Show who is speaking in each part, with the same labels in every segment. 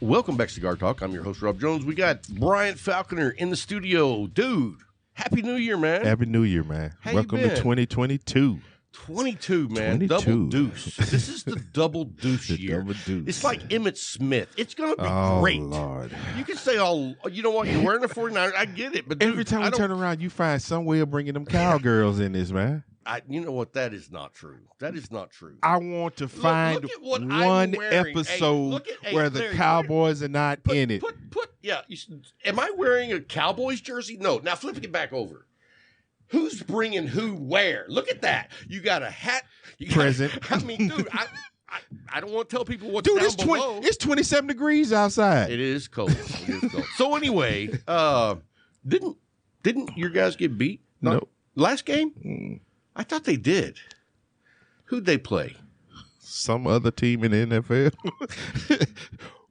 Speaker 1: Welcome back to Cigar Talk. I'm your host, Rob Jones. We got Bryant Falconer in the studio. Dude, Happy New Year, man.
Speaker 2: Happy New Year, man.
Speaker 1: How
Speaker 2: Welcome
Speaker 1: you
Speaker 2: to
Speaker 1: been?
Speaker 2: 2022.
Speaker 1: 22, man.
Speaker 2: 22.
Speaker 1: Double deuce. This is the double deuce
Speaker 2: The
Speaker 1: year.
Speaker 2: double deuce.
Speaker 1: It's like Emmitt Smith. It's going to be
Speaker 2: Oh,
Speaker 1: great.
Speaker 2: Lord.
Speaker 1: You can say, oh, you know what? You're wearing a 49er. I get it. But dude,
Speaker 2: Every time
Speaker 1: I
Speaker 2: we
Speaker 1: don't-
Speaker 2: turn around, you find some way of bringing them cowgirls in this, man.
Speaker 1: you know what? That is not true. That is not true.
Speaker 2: I want to find
Speaker 1: look at what I'm
Speaker 2: one
Speaker 1: wearing.
Speaker 2: episode
Speaker 1: Hey,
Speaker 2: where
Speaker 1: there
Speaker 2: the
Speaker 1: you
Speaker 2: Cowboys are not in it.
Speaker 1: Am I wearing a Cowboys jersey? No. Now flip it back over. Who's bringing who where? Look at that. You got a hat.
Speaker 2: Present.
Speaker 1: I mean, dude, I don't want to tell people what's
Speaker 2: Dude,
Speaker 1: down
Speaker 2: it's
Speaker 1: below.
Speaker 2: it's 27 degrees outside.
Speaker 1: It is cold. It is cold. So anyway, didn't your guys get beat?
Speaker 2: No.
Speaker 1: Last game? I thought they did. Who'd they play?
Speaker 2: Some other team in the NFL.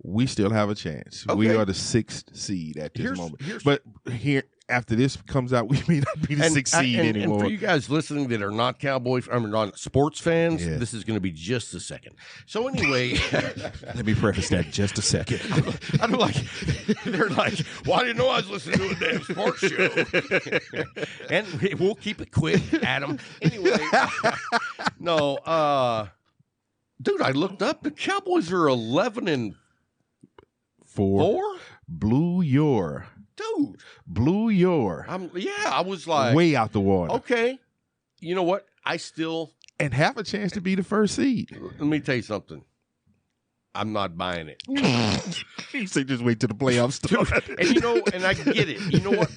Speaker 2: We still have a chance. We
Speaker 1: Okay.
Speaker 2: are the 6th seed at this moment.
Speaker 1: here's-
Speaker 2: But here, after this comes out, we may not be the 6th seed anymore.
Speaker 1: And for you guys listening that are not not sports fans,
Speaker 2: Yeah.
Speaker 1: this is going to be just a second. So anyway,
Speaker 2: Let me preface that just a second.
Speaker 1: I'm like, they're like, well, I didn't know I was listening to a damn sports show. And we'll keep it quick, Adam. Anyway, no, dude, I looked up. The Cowboys are 11-4.
Speaker 2: Blew your.
Speaker 1: Dude,
Speaker 2: I
Speaker 1: I was like,
Speaker 2: way out the water.
Speaker 1: okay. You know what?
Speaker 2: And have a chance to be the first seed.
Speaker 1: Let me tell you something. I'm not buying it.
Speaker 2: You say just wait till the playoffs start.
Speaker 1: And I get it. You know what?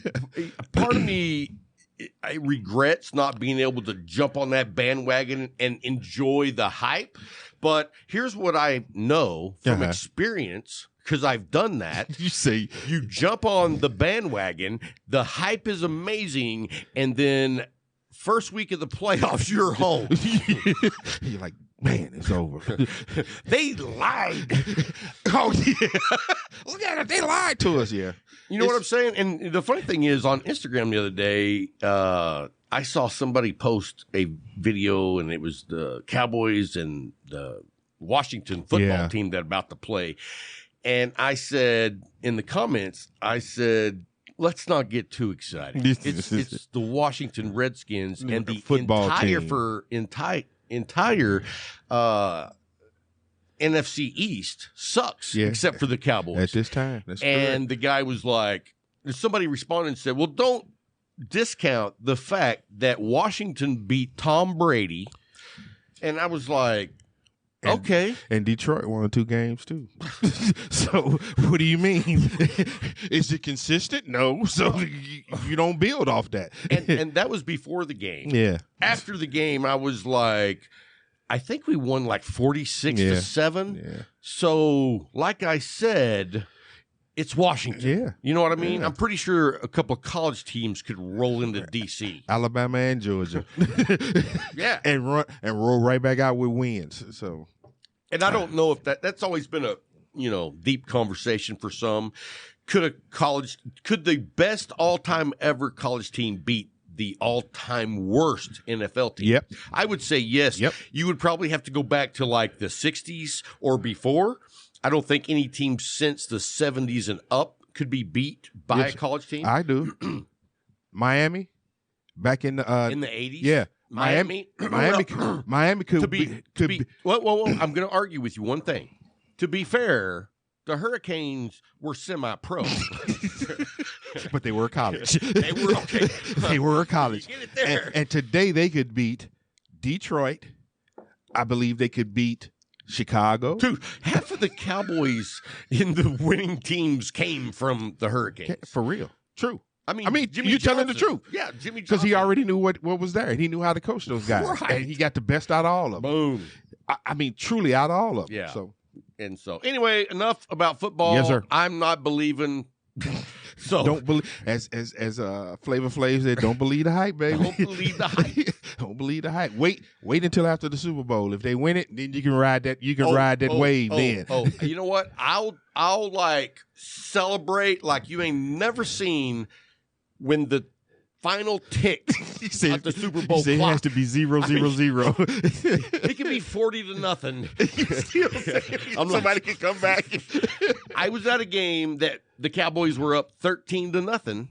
Speaker 1: Part of me, I regrets not being able to jump on that bandwagon and enjoy the hype. But here's what I know from experience, because I've done that.
Speaker 2: You say
Speaker 1: You jump on the bandwagon, the hype is amazing, and then first week of the playoffs, you're home.
Speaker 2: you're like, man, it's over.
Speaker 1: They lied.
Speaker 2: Oh yeah, look at it. They lied to us. Yeah,
Speaker 1: You know what I'm saying? And the funny thing is, on Instagram the other day, I saw somebody post a video, and it was the Cowboys and the Washington football team that about to play. And I said in the comments, let's not get too excited. It's the Washington Redskins and the
Speaker 2: football
Speaker 1: entire NFC East sucks, except for the Cowboys
Speaker 2: at this time. That's
Speaker 1: and
Speaker 2: correct.
Speaker 1: the guy was like, somebody responded and said, well, don't discount the fact that Washington beat Tom Brady. And I was like, okay.
Speaker 2: And Detroit won 2 games too. So what do you mean? Is it consistent? No. So you don't build off that.
Speaker 1: And that was before the game.
Speaker 2: Yeah.
Speaker 1: After the game, I was like, I think we won like 46-7.
Speaker 2: Yeah.
Speaker 1: So, like I said, it's Washington.
Speaker 2: Yeah.
Speaker 1: You know what I mean?
Speaker 2: Yeah.
Speaker 1: I'm pretty sure a couple of college teams could roll into D.C.
Speaker 2: Alabama and Georgia.
Speaker 1: Yeah.
Speaker 2: And roll right back out with wins. So,
Speaker 1: and I don't know if that's always been a, deep conversation for some. Could the best all-time ever college team beat the all-time worst NFL team?
Speaker 2: Yep.
Speaker 1: I would say yes.
Speaker 2: Yep.
Speaker 1: You would probably have to go back to like the 60s or before. I don't think any team since the 70s and up could be beat by a college team.
Speaker 2: I do. Miami, back in the
Speaker 1: 80s?
Speaker 2: Yeah.
Speaker 1: Miami
Speaker 2: could
Speaker 1: to be well, I'm going to argue with you one thing. To be fair, the Hurricanes were semi-pro.
Speaker 2: but they were college.
Speaker 1: They were okay.
Speaker 2: They were college.
Speaker 1: You get it there.
Speaker 2: And today they could beat Detroit. I believe they could beat Chicago.
Speaker 1: Dude, half of the Cowboys in the winning teams came from the Hurricanes.
Speaker 2: For real. True.
Speaker 1: I mean, Jimmy
Speaker 2: you're telling the
Speaker 1: Johnson.
Speaker 2: truth.
Speaker 1: Yeah, Jimmy Johnson.
Speaker 2: Because he already knew what was there. And he knew how to coach those guys.
Speaker 1: Right.
Speaker 2: And he got the best out of all of them.
Speaker 1: Boom.
Speaker 2: I mean, truly out of all of them.
Speaker 1: Yeah.
Speaker 2: So.
Speaker 1: And so, anyway, enough about football.
Speaker 2: Yes, sir.
Speaker 1: I'm not believing. So
Speaker 2: Don't believe, as Flavor Flav said, don't believe the hype, baby.
Speaker 1: Don't believe the hype.
Speaker 2: Don't believe the hype. Wait until after the Super Bowl. If they win it, then you can ride that. You can ride that wave. Then.
Speaker 1: You know what? I'll like celebrate like you ain't never seen when the final tick at the Super Bowl
Speaker 2: it
Speaker 1: clock.
Speaker 2: has to be 0-0-0.
Speaker 1: It could be 40-0.
Speaker 2: Somebody can come back.
Speaker 1: I was at a game that the Cowboys were up 13-0.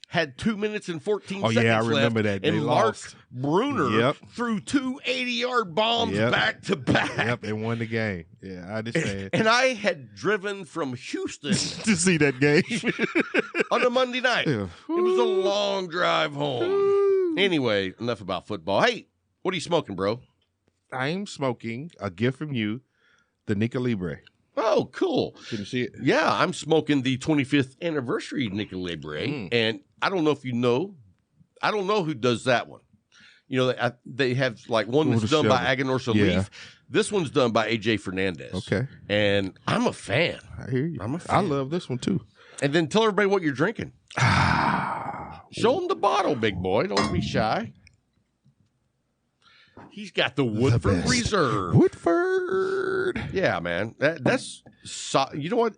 Speaker 1: Had 2 minutes and 14 seconds
Speaker 2: I remember
Speaker 1: left,
Speaker 2: that.
Speaker 1: and Mark Bruner threw 2 80-yard bombs back to back.
Speaker 2: Yep, and won the game. Yeah, I understand.
Speaker 1: And I had driven from Houston
Speaker 2: to see that game
Speaker 1: on a Monday night.
Speaker 2: Yeah.
Speaker 1: It was a long drive home. Anyway, enough about football. Hey, what are you smoking, bro?
Speaker 2: I'm smoking a gift from you, the Nica Libre.
Speaker 1: Oh, cool.
Speaker 2: Can you see it?
Speaker 1: Yeah, I'm smoking the 25th anniversary Nica Libre, and I don't know if you know. I don't know who does that one. You know, they have like one that's done by Aganorsa Leaf. This one's done by AJ Fernandez.
Speaker 2: Okay.
Speaker 1: And I'm a fan.
Speaker 2: I hear you.
Speaker 1: I'm a fan.
Speaker 2: I love this one too.
Speaker 1: And then tell everybody what you're drinking. Show them the bottle, big boy. Don't be shy. He's got the Woodford Reserve.
Speaker 2: Woodford.
Speaker 1: Yeah, man. That's you know what?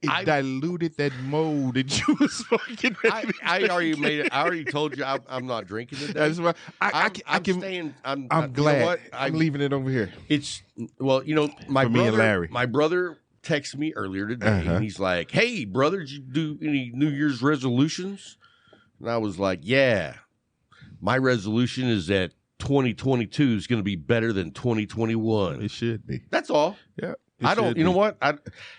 Speaker 2: It diluted that mold that you were smoking.
Speaker 1: I already made it. I already told you I'm not drinking today.
Speaker 2: That's why I'm glad.
Speaker 1: You know what?
Speaker 2: I'm leaving it over here.
Speaker 1: It's you know, my
Speaker 2: For
Speaker 1: brother,
Speaker 2: me and Larry.
Speaker 1: My brother texted me earlier today, and he's like, "Hey, brother, did you do any New Year's resolutions?" And I was like, "Yeah, my resolution is that 2022 is going to be better than 2021.
Speaker 2: It should be.
Speaker 1: That's all."
Speaker 2: Yeah.
Speaker 1: I don't. You know what?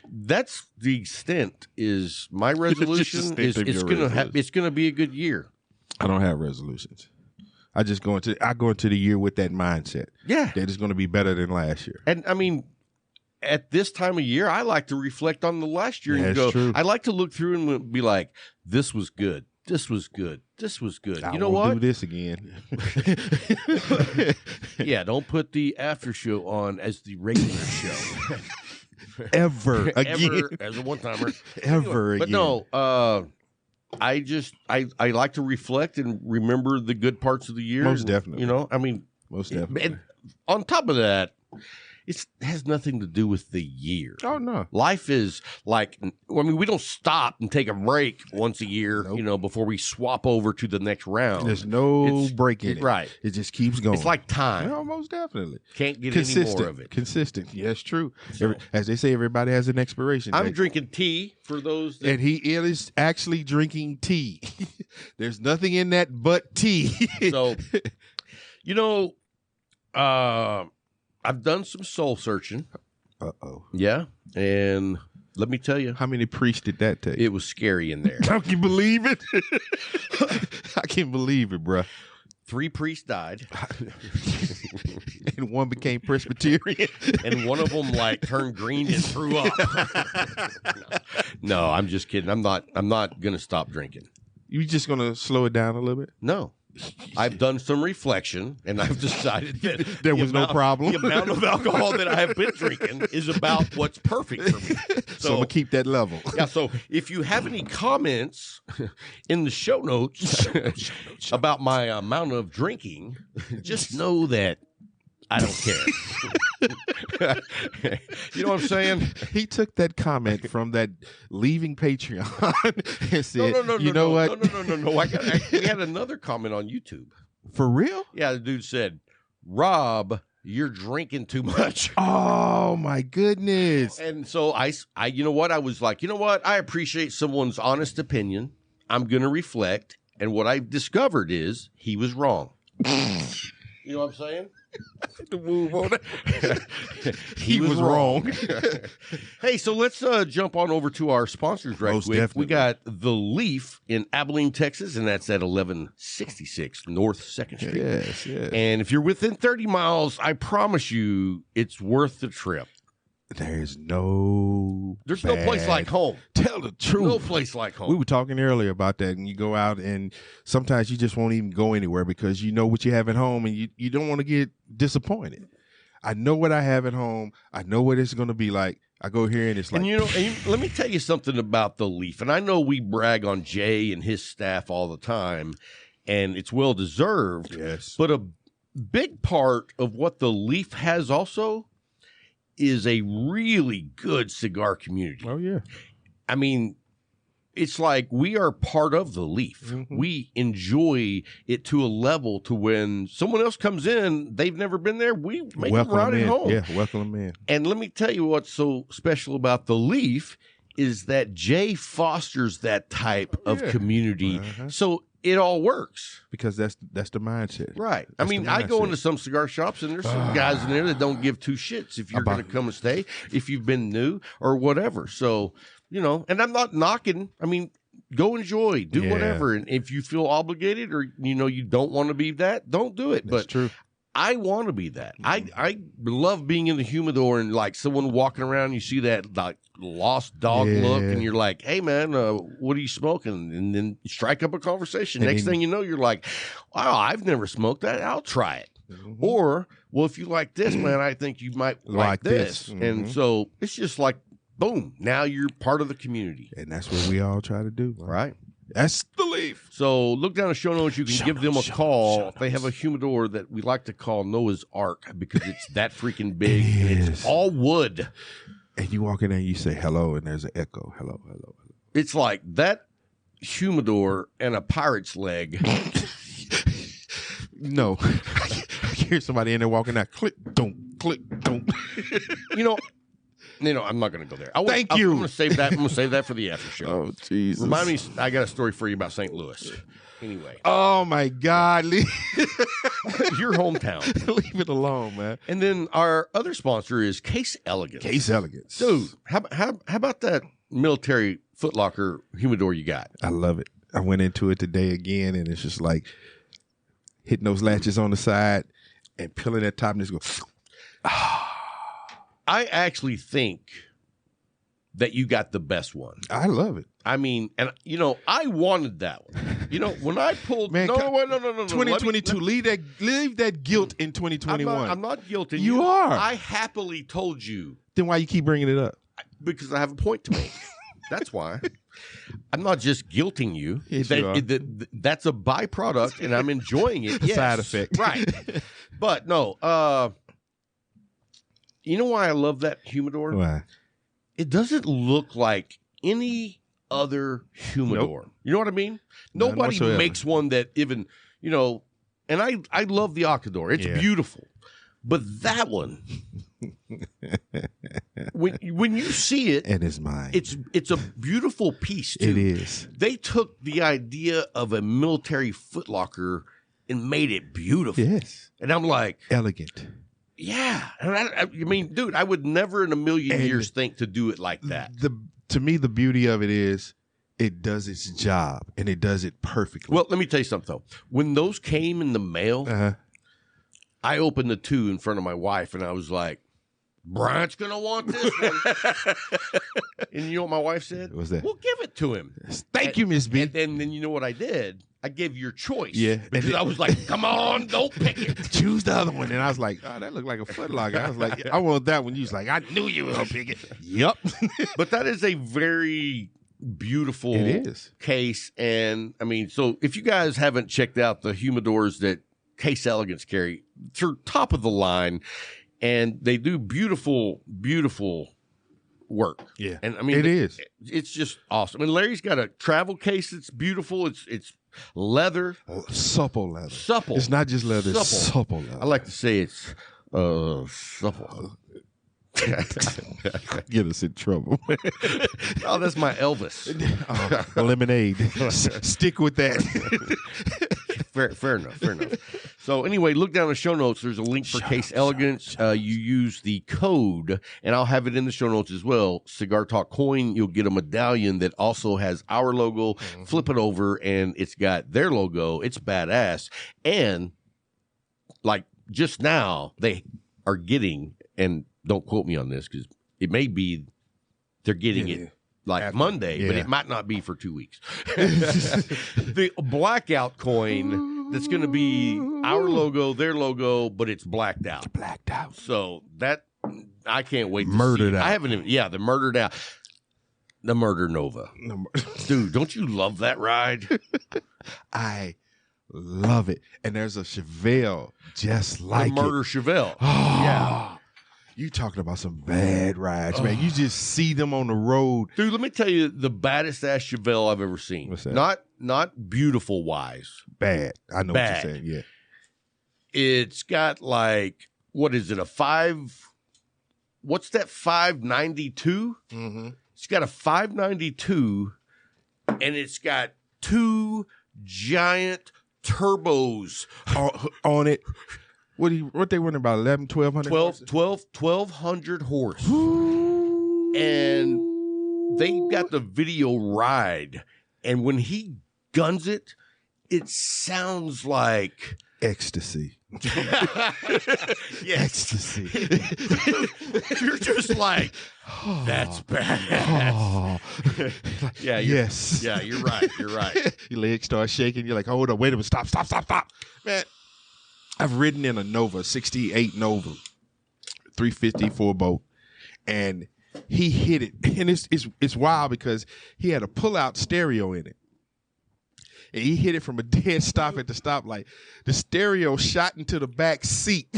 Speaker 1: That's the extent. Is my resolution is it's gonna be a good year.
Speaker 2: I don't have resolutions. I go into the year with that mindset.
Speaker 1: Yeah,
Speaker 2: that it's going to be better than last year.
Speaker 1: And I mean, at this time of year, I like to reflect on the last year and go. True. I like to look through and be like, "This was good. This was good. This was good." You know what?
Speaker 2: Do this again.
Speaker 1: Yeah, don't put the after show on as the regular show.
Speaker 2: Ever again.
Speaker 1: As a one-timer.
Speaker 2: Ever again.
Speaker 1: But no, I like to reflect and remember the good parts of the year.
Speaker 2: Most definitely.
Speaker 1: You know, I mean.
Speaker 2: Most definitely.
Speaker 1: And on top of that, it has nothing to do with the year.
Speaker 2: Oh, no.
Speaker 1: Life is like, I mean, we don't stop and take a break once a year, you know, before we swap over to the next round.
Speaker 2: There's no break in it.
Speaker 1: Right.
Speaker 2: It just keeps going.
Speaker 1: It's like time.
Speaker 2: No, most definitely.
Speaker 1: Can't get any more of it.
Speaker 2: Consistent. Yes, true. So, as they say, everybody has an expiration date.
Speaker 1: I'm drinking tea for those.
Speaker 2: And he is actually drinking tea. There's nothing in that but tea.
Speaker 1: So, you know, I've done some soul searching.
Speaker 2: Uh-oh.
Speaker 1: Yeah. And let me tell you.
Speaker 2: How many priests did that take?
Speaker 1: It was scary in there.
Speaker 2: I can believe it. I can't believe it, bruh.
Speaker 1: 3 priests died.
Speaker 2: And one became Presbyterian.
Speaker 1: And one of them like turned green and threw up. No, I'm just kidding. I'm not going to stop drinking.
Speaker 2: You just going to slow it down a little bit?
Speaker 1: No. I've done some reflection, and I've decided that
Speaker 2: there was no problem.
Speaker 1: The amount of alcohol that I have been drinking is about what's perfect for me.
Speaker 2: So I'm going to keep that level.
Speaker 1: Yeah, so if you have any comments in the show notes about my amount of drinking, just know that I don't care. You know what I'm saying?
Speaker 2: He took that comment from that leaving Patreon and said,
Speaker 1: no,
Speaker 2: you know what?
Speaker 1: No. We had another comment on YouTube.
Speaker 2: For real?
Speaker 1: Yeah, the dude said, "Rob, you're drinking too much."
Speaker 2: Oh, my goodness.
Speaker 1: And so I you know what? I was like, you know what? I appreciate someone's honest opinion. I'm going to reflect. And what I've discovered is he was wrong. You know what I'm saying?
Speaker 2: To move on.
Speaker 1: He was wrong. Hey, so let's jump on over to our sponsors right quick.
Speaker 2: Definitely.
Speaker 1: We got The Leaf in Abilene, Texas, and that's at 1166 North 2nd Street.
Speaker 2: Yes.
Speaker 1: And if you're within 30 miles, I promise you it's worth the trip.
Speaker 2: There's no
Speaker 1: place like home.
Speaker 2: Tell the truth.
Speaker 1: No place like home.
Speaker 2: We were talking earlier about that, and you go out, and sometimes you just won't even go anywhere because you know what you have at home, and you don't want to get disappointed. I know what I have at home. I know what it's going to be like. I go here, and it's like...
Speaker 1: And let me tell you something about The Leaf, and I know we brag on Jay and his staff all the time, and it's well-deserved.
Speaker 2: Yes.
Speaker 1: But a big part of what The Leaf has also is a really good cigar community.
Speaker 2: Oh, yeah.
Speaker 1: I mean, it's like we are part of the leaf.
Speaker 2: Mm-hmm.
Speaker 1: We enjoy it to a level to when someone else comes in, they've never been there, we make them ride it home.
Speaker 2: Yeah, welcome them in.
Speaker 1: And let me tell you what's so special about the leaf is that Jay fosters that type of community. So it all works.
Speaker 2: Because that's the mindset.
Speaker 1: Right.
Speaker 2: That's
Speaker 1: I mean, I go into some cigar shops and there's some guys in there that don't give two shits if you're going to come and stay, if you've been new or whatever. So, you know, and I'm not knocking. I mean, go enjoy, do whatever. And if you feel obligated or, you know, you don't want to be that, don't do it.
Speaker 2: That's
Speaker 1: but
Speaker 2: true.
Speaker 1: I want to be that. I love being in the humidor and like someone walking around, you see that like lost dog look and you're like, hey man, what are you smoking? And then strike up a conversation. Next thing you know, you're like, wow, I've never smoked that. I'll try it. Or, well, if you like this, man, I think you might like this. And so it's just like, boom, now you're part of the community.
Speaker 2: And that's what we all try to do.
Speaker 1: Right.
Speaker 2: That's the leaf.
Speaker 1: So look down the show notes. You can give them a call. They have a humidor that we like to call Noah's Ark because it's that freaking big. And it's all wood.
Speaker 2: And you walk in there and you say hello, and there's an echo. Hello, hello, hello.
Speaker 1: It's like that humidor and a pirate's leg.
Speaker 2: No. I hear somebody in there walking out. Click, don't.
Speaker 1: You know, I'm not going to go there.
Speaker 2: Thank you.
Speaker 1: I'm going to save that. I'm going to save that for the after show.
Speaker 2: Oh, Jesus.
Speaker 1: Remind me, I got a story for you about St. Louis. Anyway.
Speaker 2: Oh, my God.
Speaker 1: Your hometown.
Speaker 2: Leave it alone, man.
Speaker 1: And then our other sponsor is Case Elegance.
Speaker 2: Case Elegance.
Speaker 1: Dude, how about that military footlocker humidor you got?
Speaker 2: I love it. I went into it today again, and it's just like hitting those latches on the side and peeling that top and just go.
Speaker 1: I actually think that you got the best one.
Speaker 2: I love it.
Speaker 1: I mean, and you know, I wanted that one. You know, when I pulled
Speaker 2: no. 2022. Leave that guilt in 2021.
Speaker 1: I'm not guilting
Speaker 2: you. You are.
Speaker 1: I happily told you.
Speaker 2: Then why you keep bringing it up?
Speaker 1: Because I have a point to make. That's why. I'm not just guilting you. That's a byproduct, and I'm enjoying it. Yes.
Speaker 2: Side effect.
Speaker 1: Right. But no, you know why I love that humidor?
Speaker 2: Why?
Speaker 1: It doesn't look like any other humidor. Nope. You know what I mean? Nobody makes one that even, you know, and I love the Octador. It's beautiful. But that one, when you see it,
Speaker 2: and it's mine.
Speaker 1: It's a beautiful piece too.
Speaker 2: It is.
Speaker 1: They took the idea of a military footlocker and made it beautiful.
Speaker 2: Yes.
Speaker 1: And I'm like,
Speaker 2: elegant.
Speaker 1: Yeah. And I mean, dude, I would never in a million years think to do it like that.
Speaker 2: To me, the beauty of it is it does its job, and it does it perfectly.
Speaker 1: Well, let me tell you something, though. When those came in the mail, I opened the two in front of my wife, and I was like, Bryant's going to want this one. And you know what my wife said?
Speaker 2: What's that?
Speaker 1: Well, give it to him.
Speaker 2: Thank you, Miss B.
Speaker 1: And then you know what I did? I gave you your choice.
Speaker 2: Yeah.
Speaker 1: Because I was like, come on, don't pick it.
Speaker 2: Choose the other one. And I was like, oh, that looked like a footlocker. I was like, I want that one. You was like, I knew you were going to pick it. Yep.
Speaker 1: But that is a very beautiful case. And, I mean, so if you guys haven't checked out the humidors that Case Elegance carry, they're top of the line. And they do beautiful, beautiful work.
Speaker 2: Yeah.
Speaker 1: And I mean, it's just awesome. And Larry's got a travel case that's beautiful. It's leather.
Speaker 2: Supple leather.
Speaker 1: Supple.
Speaker 2: It's not just leather, it's supple leather.
Speaker 1: I like to say it's supple.
Speaker 2: Get us in trouble.
Speaker 1: Oh, that's my Elvis.
Speaker 2: Lemonade. Stick with that.
Speaker 1: Fair enough. So anyway, look down the show notes. There's a link for Case Elegance. You use the code, and I'll have it in the show notes as well. Cigar Talk coin. You'll get a medallion that also has our logo. Flip it over, and it's got their logo. It's badass. And like just now, they are getting, and don't quote me on this because it may be they're getting it like after Monday, but it might not be for 2 weeks. The blackout coin that's going to be our logo, their logo, but it's blacked out.
Speaker 2: It's blacked out.
Speaker 1: So that I can't wait to
Speaker 2: Murdered
Speaker 1: see.
Speaker 2: out.
Speaker 1: I haven't even, the Murdered Out. The Murder Nova. Dude, don't you love that ride?
Speaker 2: I love it. And there's a Chevelle just like
Speaker 1: the Murder
Speaker 2: it.
Speaker 1: Chevelle.
Speaker 2: Oh, yeah. You talking about some bad rides, man. You just see them on the road.
Speaker 1: Dude, let me tell you the baddest ass Chevelle I've ever seen.
Speaker 2: What's that?
Speaker 1: Not beautiful wise.
Speaker 2: Bad. I know
Speaker 1: Bad.
Speaker 2: what you're saying, yeah.
Speaker 1: It's got like, what is it, what's that, 592?
Speaker 2: Mm-hmm.
Speaker 1: It's got a 592, and it's got 2 giant turbos
Speaker 2: on it. What they running about
Speaker 1: 1,200 horse. And they got the video ride, and when he guns it, it sounds like
Speaker 2: ecstasy.
Speaker 1: Ecstasy. You're just like, that's badass. Yeah.
Speaker 2: Yes.
Speaker 1: Yeah, you're right. You're right.
Speaker 2: Your legs start shaking. You're like, hold on, wait a minute, stop. Man, I've ridden in a Nova, 68 Nova, 350 4-bolt, and he hit it. And it's wild because he had a pull-out stereo in it. And he hit it from a dead stop at the stoplight. The stereo shot into the back seat.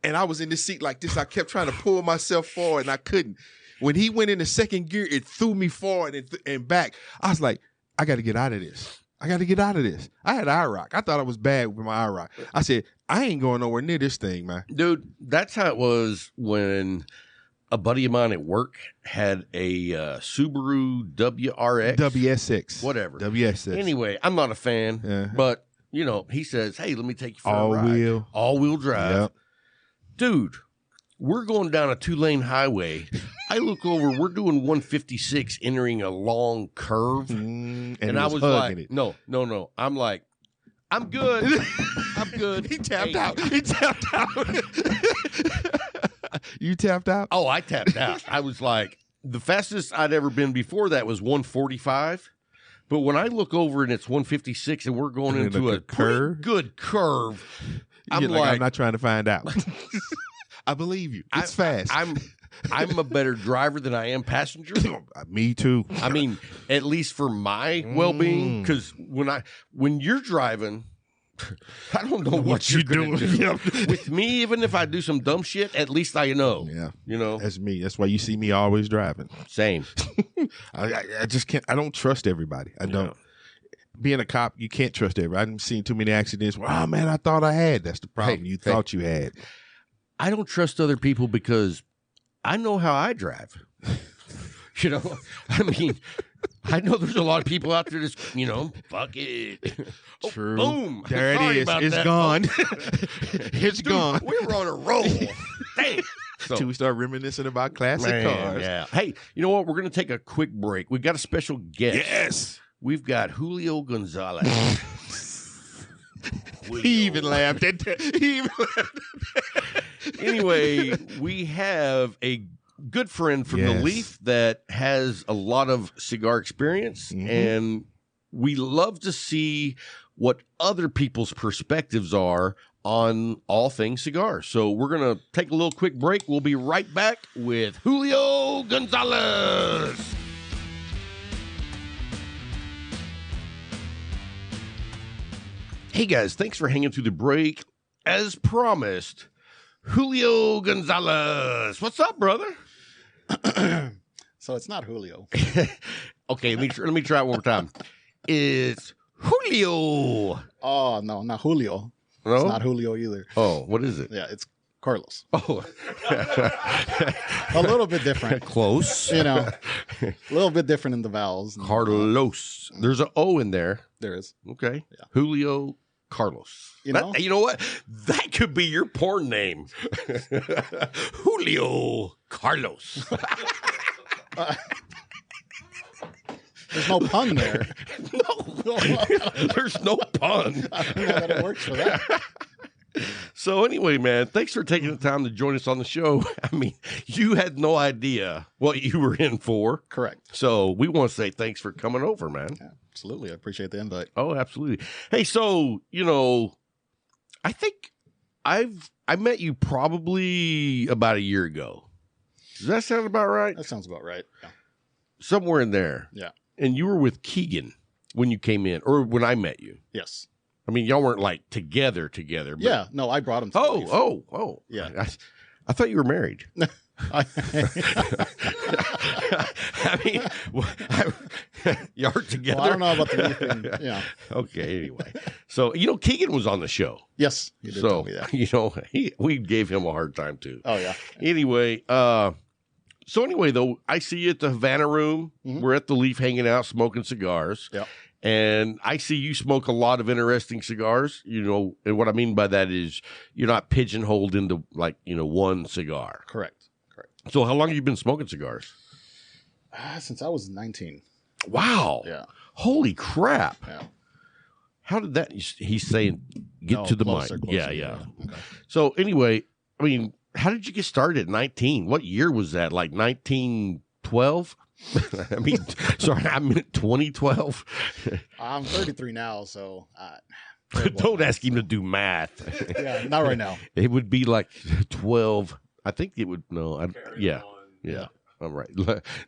Speaker 2: And I was in the seat like this. I kept trying to pull myself forward, and I couldn't. When he went into second gear, it threw me forward and back. I was like, I got to get out of this. I had IROC. I thought I was bad with my IROC. I said, I ain't going nowhere near this thing, man.
Speaker 1: Dude, that's how it was when a buddy of mine at work had a Subaru WRX.
Speaker 2: WSX.
Speaker 1: Whatever.
Speaker 2: WSX.
Speaker 1: Anyway, I'm not a fan, but, he says, hey, let me take you for a ride. All-wheel drive. Yep. Dude, we're going down a 2-lane highway. I look over, we're doing 156 entering a long curve. And I was like, it. No. I'm like, I'm good. I'm good.
Speaker 2: He tapped out. You tapped out?
Speaker 1: Oh, I tapped out. I was like, the fastest I'd ever been before that was 145. But when I look over and it's 156 and we're going into a curve, good curve, I'm like,
Speaker 2: I'm not trying to find out. I believe you. It's fast.
Speaker 1: I'm a better driver than I am passenger.
Speaker 2: Me too.
Speaker 1: I mean, at least for my well-being, because when you're driving, I don't know what you're doing. With me, even if I do some dumb shit, at least I know.
Speaker 2: Yeah.
Speaker 1: That's
Speaker 2: me. That's why you see me always driving.
Speaker 1: Same.
Speaker 2: I just can't. I don't trust everybody. I don't. Being a cop, you can't trust everybody. I've seen too many accidents where, oh man, I thought I had. That's the problem. You thought you had.
Speaker 1: I don't trust other people because I know how I drive. I mean, I know there's a lot of people out there that's, fuck it.
Speaker 2: True.
Speaker 1: Boom.
Speaker 2: There it is. It's gone. It's gone.
Speaker 1: We were on a roll. Dang.
Speaker 2: Till we start reminiscing about classic cars.
Speaker 1: Yeah. Hey, you know what? We're going to take a quick break. We've got a special guest.
Speaker 2: Yes.
Speaker 1: We've got Julio Gonzalez.
Speaker 2: He even laughed at that.
Speaker 1: Anyway, we have a good friend from the Leaf that has a lot of cigar experience, and we love to see what other people's perspectives are on all things cigars. So we're going to take a little quick break. We'll be right back with Julio Gonzalez. Hey guys, thanks for hanging through the break. As promised, Julio Gonzalez. What's up, brother?
Speaker 3: So it's not Julio.
Speaker 1: Okay, let me try it one more time. It's Julio.
Speaker 3: Oh, no, not Julio.
Speaker 1: No?
Speaker 3: It's not Julio either.
Speaker 1: Oh, what is it?
Speaker 3: Yeah, it's Carlos.
Speaker 1: Oh.
Speaker 3: A little bit different.
Speaker 1: Close.
Speaker 3: A little bit different in the vowels.
Speaker 1: Carlos. There's an O in there.
Speaker 3: There is.
Speaker 1: Okay.
Speaker 3: Yeah.
Speaker 1: Julio Carlos. You know what? That could be your porn name. Julio Carlos.
Speaker 3: There's no pun there.
Speaker 1: No. There's no pun.
Speaker 3: I don't know that it works for that.
Speaker 1: So anyway, man, thanks for taking the time to join us on the show. I mean, you had no idea what you were in for.
Speaker 3: Correct.
Speaker 1: So we want to say thanks for coming over, man.
Speaker 3: Yeah, absolutely. I appreciate the invite.
Speaker 1: Oh, absolutely. Hey, so, I think I met you probably about a year ago. Does that sound about right?
Speaker 3: That sounds about right. Yeah.
Speaker 1: Somewhere in there.
Speaker 3: Yeah.
Speaker 1: And you were with Keegan when you came in, or when I met you.
Speaker 3: Yes. I
Speaker 1: mean, y'all weren't like together. But...
Speaker 3: Yeah. No, I brought him to
Speaker 1: Oh.
Speaker 3: Yeah.
Speaker 1: I thought you were married. I mean, you are together.
Speaker 3: Well, I don't know about the leafing. Yeah.
Speaker 1: Okay. Anyway, so Keegan was on the show.
Speaker 3: Yes, you did tell me that.
Speaker 1: We gave him a hard time too.
Speaker 3: Oh yeah.
Speaker 1: Anyway, so anyway, though, I see you at the Havana Room.
Speaker 3: Mhm.
Speaker 1: We're at the Leaf hanging out, smoking cigars.
Speaker 3: Yeah.
Speaker 1: And I see you smoke a lot of interesting cigars, and what I mean by that is you're not pigeonholed into one cigar.
Speaker 3: Correct.
Speaker 1: So how long have you been smoking cigars?
Speaker 3: Since I was 19.
Speaker 1: Wow.
Speaker 3: Yeah.
Speaker 1: Holy crap.
Speaker 3: Yeah.
Speaker 1: How did that, he's saying, get to the
Speaker 3: closer,
Speaker 1: mic.
Speaker 3: closer,
Speaker 1: Yeah.
Speaker 3: Okay.
Speaker 1: So anyway, I mean, how did you get started at 19? What year was that? Like 1912? I mean, sorry, I meant 2012.
Speaker 3: I'm 33 now, so
Speaker 1: Don't ask him to do math.
Speaker 3: yeah, not right now.
Speaker 1: It would be like 12. I think it would. No, yeah. I'm right.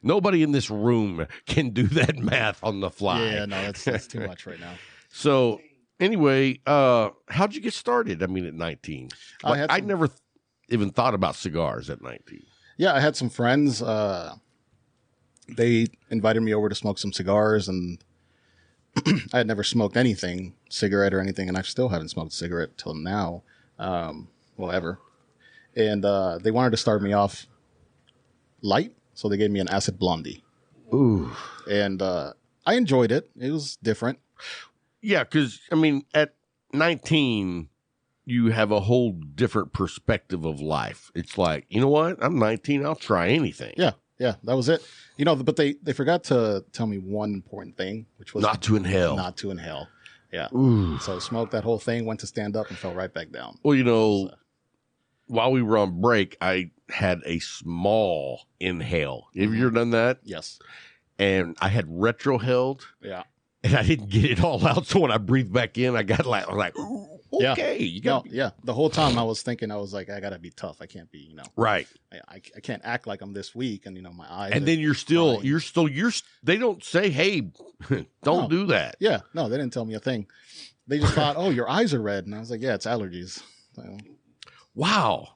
Speaker 1: Nobody in this room can do that math on the fly.
Speaker 3: Yeah, no, that's too much right now.
Speaker 1: So anyway, how'd you get started? I mean, at 19, I never even thought about cigars at 19.
Speaker 3: Yeah, I had some friends. They invited me over to smoke some cigars, and I had never smoked anything, cigarette or anything, and I still haven't smoked a cigarette till now, ever. And they wanted to start me off light, so they gave me an acid blondie.
Speaker 1: Ooh.
Speaker 3: And I enjoyed it. It was different.
Speaker 1: Yeah, because, I mean, at 19, you have a whole different perspective of life. It's like, you know what? I'm 19. I'll try anything.
Speaker 3: Yeah, that was it. But they forgot to tell me one important thing, which was
Speaker 1: not to inhale.
Speaker 3: Not to inhale. Yeah.
Speaker 1: Ooh.
Speaker 3: So smoked that whole thing, went to stand up, and fell right back down.
Speaker 1: Well, while we were on break, I had a small inhale. Have you ever done that?
Speaker 3: Yes.
Speaker 1: And I had retrohaled.
Speaker 3: Yeah.
Speaker 1: And I didn't get it all out. So when I breathed back in, I got like okay.
Speaker 3: Yeah.
Speaker 1: You got
Speaker 3: yeah. The whole time I was thinking, I was like, I got to be tough. I can't be,
Speaker 1: Right.
Speaker 3: I can't act like I'm this weak. And, my eyes.
Speaker 1: And then you're they don't say, hey, don't do that.
Speaker 3: Yeah. No, they didn't tell me a thing. They just thought, oh, your eyes are red. And I was like, yeah, it's allergies. So,
Speaker 1: wow.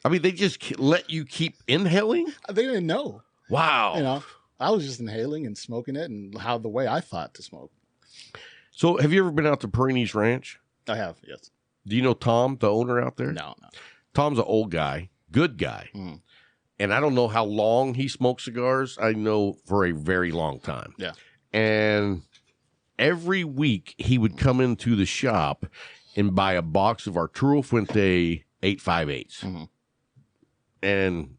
Speaker 1: I mean, they just let you keep inhaling?
Speaker 3: they didn't know.
Speaker 1: Wow.
Speaker 3: I was just inhaling and smoking it and the way I thought to smoke.
Speaker 1: So have you ever been out to Perini's Ranch?
Speaker 3: I have, yes.
Speaker 1: Do you know Tom, the owner out there?
Speaker 3: No.
Speaker 1: Tom's an old guy, good guy.
Speaker 3: Mm.
Speaker 1: And I don't know how long he smoked cigars. I know for a very long time.
Speaker 3: Yeah.
Speaker 1: And every week he would come into the shop and buy a box of Arturo Fuente 858s.
Speaker 3: Mm-hmm.
Speaker 1: And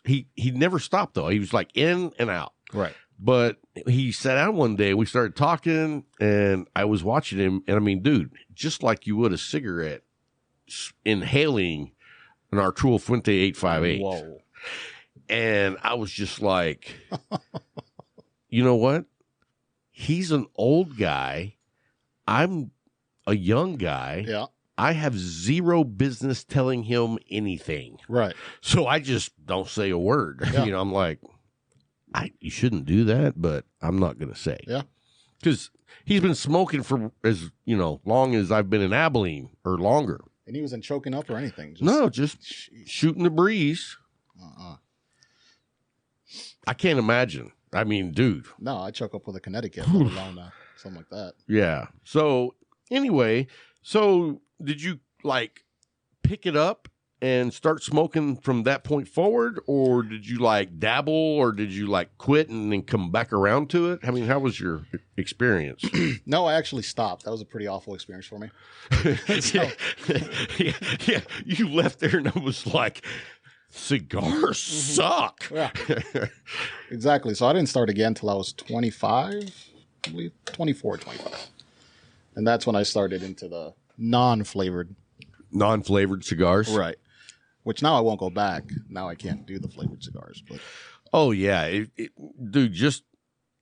Speaker 1: he never stopped though. He was like in and out.
Speaker 3: Right.
Speaker 1: But he sat down one day, we started talking, and I was watching him, and I mean, dude, just like you would a cigarette, inhaling an Arturo Fuente 858.
Speaker 3: Whoa.
Speaker 1: And I was just like, you know what? He's an old guy. I'm a young guy.
Speaker 3: Yeah.
Speaker 1: I have zero business telling him anything.
Speaker 3: Right.
Speaker 1: So I just don't say a word.
Speaker 3: Yeah.
Speaker 1: I'm like, you shouldn't do that, but I'm not going to say.
Speaker 3: Yeah.
Speaker 1: Because he's been smoking for as, long as I've been in Abilene or longer.
Speaker 3: And he wasn't choking up or anything.
Speaker 1: Just shooting the breeze. I can't imagine. I mean, dude.
Speaker 3: No, I choke up with a Connecticut, let alone something like that.
Speaker 1: Yeah. So anyway, did you pick it up and start smoking from that point forward, or did you dabble, or did you quit and then come back around to it? I mean, how was your experience?
Speaker 3: No, I actually stopped. That was a pretty awful experience for me.
Speaker 1: Yeah. You left there and it was like, cigars suck.
Speaker 3: Yeah, exactly. So I didn't start again until I was 25, I believe, 24, 25. And that's when I started into the non-flavored
Speaker 1: cigars.
Speaker 3: Right. Which now I won't go back. Now I can't do the flavored cigars. But
Speaker 1: oh, yeah. Dude, just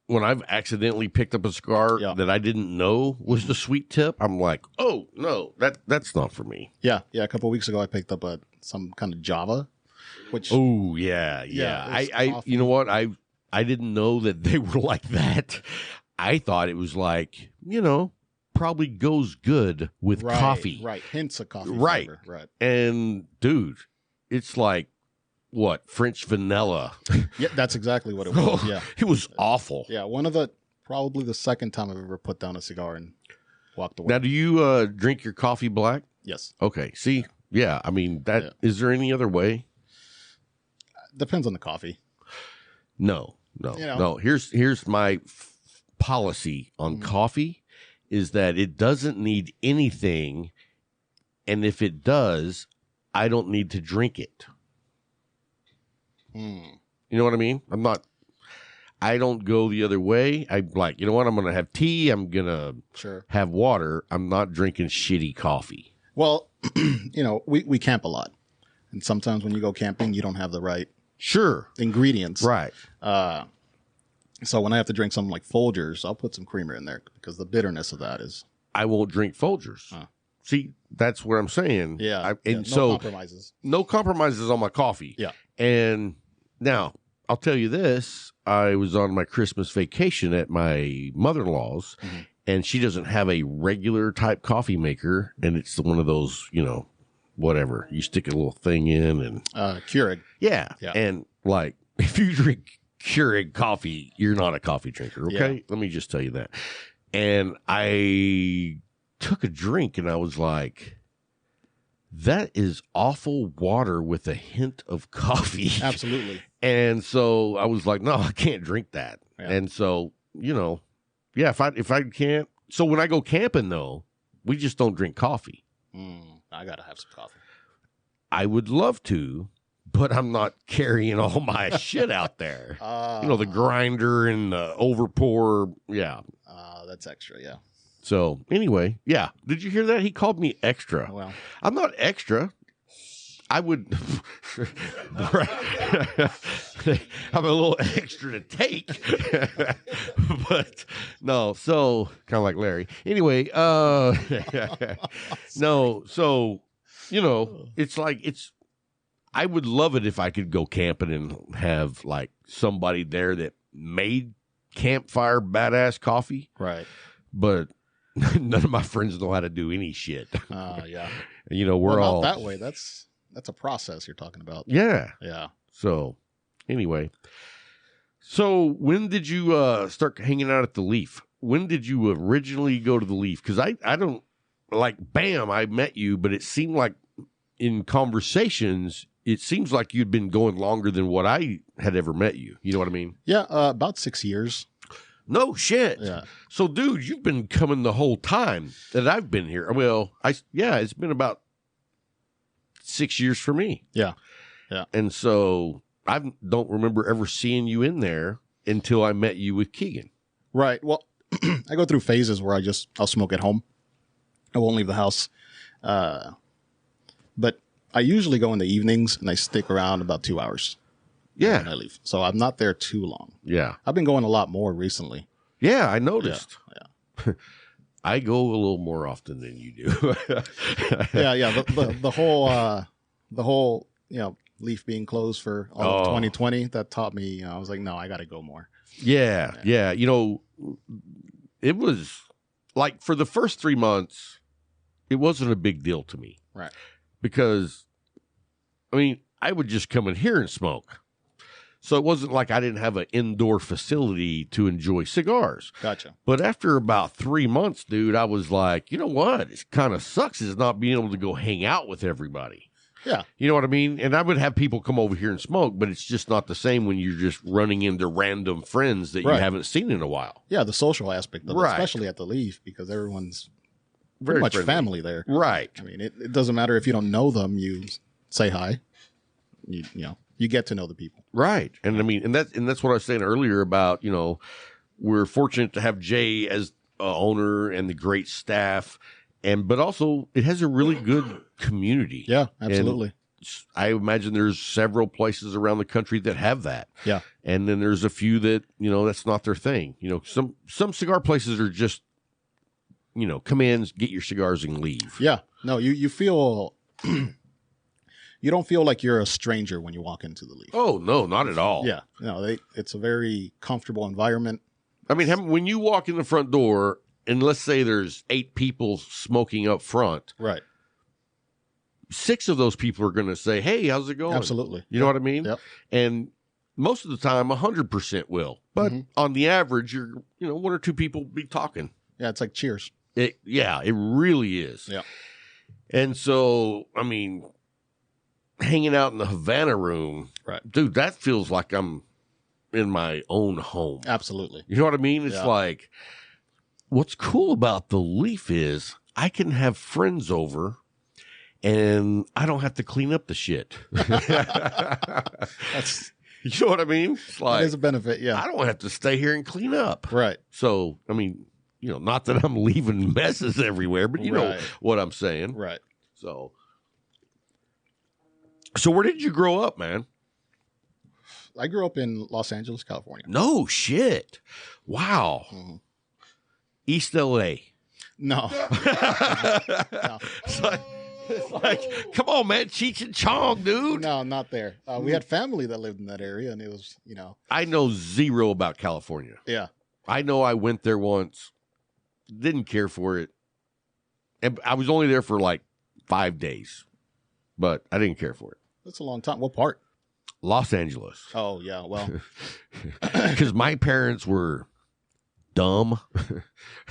Speaker 1: when I've accidentally picked up a cigar that I didn't know was the sweet tip, I'm like, oh, no, that's not for me.
Speaker 3: Yeah. A couple of weeks ago, I picked up some kind of Java. Which,
Speaker 1: oh, yeah. I you know what? I didn't know that they were like that. I thought it was probably goes good with coffee.
Speaker 3: Right. Hints of coffee.
Speaker 1: Right.
Speaker 3: Flavor. Right.
Speaker 1: And dude, it's like what? French vanilla.
Speaker 3: Yeah, that's exactly what it was. Yeah.
Speaker 1: It was awful.
Speaker 3: Yeah. Probably the second time I've ever put down a cigar and walked away.
Speaker 1: Now, do you drink your coffee black?
Speaker 3: Yes.
Speaker 1: Okay. See, yeah. I mean, is there any other way?
Speaker 3: Depends on the coffee.
Speaker 1: No. Here's my policy on coffee is that it doesn't need anything, and if it does, I don't need to drink it. You know what I mean? I don't go the other way. I'm like, you know what? I'm going to have tea. I'm going to have water. I'm not drinking shitty coffee.
Speaker 3: Well, we camp a lot, and sometimes when you go camping, you don't have the right ingredients.
Speaker 1: Right.
Speaker 3: So when I have to drink something like Folgers, I'll put some creamer in there because the bitterness of that is.
Speaker 1: I won't drink Folgers. See, that's what I'm saying.
Speaker 3: Yeah. No compromises.
Speaker 1: No compromises on my coffee.
Speaker 3: Yeah.
Speaker 1: And now I'll tell you this: I was on my Christmas vacation at my mother-in-law's, and she doesn't have a regular type coffee maker, and it's one of those, whatever you stick a little thing in and
Speaker 3: Keurig.
Speaker 1: Yeah. And like if you drink Keurig coffee, you're not a coffee drinker, okay?
Speaker 3: Yeah.
Speaker 1: Let me just tell you that. And I took a drink and I was like, that is awful water with a hint of coffee.
Speaker 3: Absolutely.
Speaker 1: And so I was like, no, I can't drink that. Yeah. And so, if I can't. So when I go camping though, we just don't drink coffee.
Speaker 3: I got to have some coffee.
Speaker 1: I would love to, but I'm not carrying all my shit out there. The grinder and the overpour. Yeah.
Speaker 3: That's extra. Yeah.
Speaker 1: So anyway, yeah. Did you hear that? He called me extra.
Speaker 3: Well,
Speaker 1: I'm not extra. I would. I'm a little extra to take, but no. So kind of like Larry. Anyway, no. So it's like I would love it if I could go camping and have like somebody there that made campfire badass coffee.
Speaker 3: Right.
Speaker 1: But none of my friends know how to do any shit.
Speaker 3: Yeah.
Speaker 1: We're all
Speaker 3: not that way. That's a process you're talking about.
Speaker 1: Yeah.
Speaker 3: Yeah.
Speaker 1: So anyway, when did you start hanging out at the Leaf? When did you originally go to the Leaf? Because I don't bam, I met you, but it seemed like in conversations, it seems like you'd been going longer than what I had ever met you. You know what I mean?
Speaker 3: Yeah, about 6 years.
Speaker 1: No shit.
Speaker 3: Yeah.
Speaker 1: So, dude, you've been coming the whole time that I've been here. Well, it's been about 6 years for me.
Speaker 3: Yeah. Yeah.
Speaker 1: And so I don't remember ever seeing you in there until I met you with Keegan.
Speaker 3: Right. Well, I go through phases where I'll smoke at home. I won't leave the house. But I usually go in the evenings and I stick around about 2 hours.
Speaker 1: Yeah.
Speaker 3: And I leave. So I'm not there too long.
Speaker 1: Yeah.
Speaker 3: I've been going a lot more recently.
Speaker 1: Yeah, I noticed.
Speaker 3: Yeah.
Speaker 1: I go a little more often than you do.
Speaker 3: Yeah. The whole Leaf being closed for all of 2020, that taught me, I was like, no, I got to go more.
Speaker 1: Yeah. It was like for the first 3 months, it wasn't a big deal to me.
Speaker 3: Right.
Speaker 1: Because, I would just come in here and smoke. So it wasn't like I didn't have an indoor facility to enjoy cigars.
Speaker 3: Gotcha.
Speaker 1: But after about 3 months, dude, I was like, you know what? It kind of sucks is not being able to go hang out with everybody.
Speaker 3: Yeah.
Speaker 1: You know what I mean? And I would have people come over here and smoke, but it's just not the same when you're just running into random friends that you haven't seen in a while.
Speaker 3: Yeah, the social aspect of it, especially at the Leaf, because everyone's very much friendly. Family there.
Speaker 1: Right.
Speaker 3: It doesn't matter if you don't know them, you say hi. You get to know the people.
Speaker 1: Right. And that's what I was saying earlier about, we're fortunate to have Jay as owner and the great staff. But also it has a really good community.
Speaker 3: Yeah, absolutely.
Speaker 1: And I imagine there's several places around the country that have that.
Speaker 3: Yeah.
Speaker 1: And then there's a few that, that's not their thing. Some cigar places are just, come in, get your cigars and leave.
Speaker 3: Yeah. No, you feel you don't feel like you're a stranger when you walk into the Leaf.
Speaker 1: Oh, no, not at all.
Speaker 3: Yeah. No, it's a very comfortable environment.
Speaker 1: When you walk in the front door and let's say there's 8 people smoking up front.
Speaker 3: Right.
Speaker 1: 6 of those people are going to say, "Hey, how's it going?"
Speaker 3: Absolutely.
Speaker 1: You know what I mean?
Speaker 3: Yep.
Speaker 1: And most of the time, 100% will. But on the average, you're 1 or 2 people be talking.
Speaker 3: Yeah, it's like cheers.
Speaker 1: It really is.
Speaker 3: Yeah.
Speaker 1: And so, I mean, hanging out in the Havana room,
Speaker 3: right,
Speaker 1: dude, that feels like I'm in my own home.
Speaker 3: Absolutely.
Speaker 1: You know what I mean? It's like, what's cool about the Leaf is I can have friends over and I don't have to clean up the shit.
Speaker 3: That's,
Speaker 1: you know what I mean? It's like,
Speaker 3: that is a benefit, yeah.
Speaker 1: I don't have to stay here and clean up.
Speaker 3: Right.
Speaker 1: So, I mean, not that I'm leaving messes everywhere, but you know what I'm saying.
Speaker 3: Right.
Speaker 1: So where did you grow up, man?
Speaker 3: I grew up in Los Angeles, California.
Speaker 1: No shit. Wow.
Speaker 3: Mm-hmm.
Speaker 1: East LA.
Speaker 3: No.
Speaker 1: No. It's like, come on, man. Cheech and Chong, dude.
Speaker 3: No, not there. We had family that lived in that area, and it was,
Speaker 1: I know zero about California.
Speaker 3: Yeah.
Speaker 1: I know I went there once. Didn't care for it. And I was only there for like 5 days, but I didn't care for it.
Speaker 3: That's a long time. What part?
Speaker 1: Los Angeles.
Speaker 3: Oh, yeah. Well,
Speaker 1: because my parents were dumb.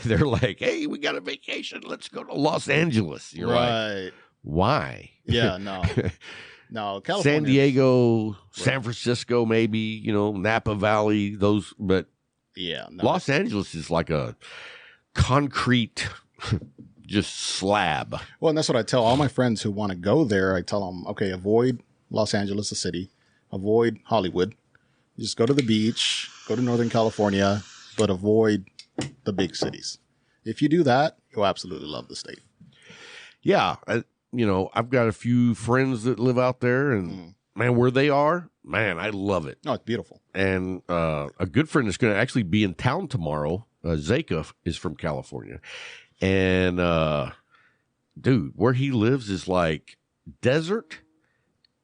Speaker 1: They're like, "Hey, we got a vacation. Let's go to Los Angeles." You're like, why?
Speaker 3: Yeah, no. No, California.
Speaker 1: San Diego, San Francisco, maybe, Napa Valley, those, but
Speaker 3: yeah, no.
Speaker 1: Los Angeles is like a concrete just slab.
Speaker 3: Well, and that's what I tell all my friends who want to go there. I tell them, okay, avoid Los Angeles, the city, avoid Hollywood. Just go to the beach, go to Northern California, but avoid the big cities. If you do that, you'll absolutely love the state.
Speaker 1: Yeah. I've got a few friends that live out there, and man, where they are, man, I love it.
Speaker 3: Oh, it's beautiful.
Speaker 1: And a good friend is going to actually be in town tomorrow. Zaka is from California. And, dude, where he lives is like desert.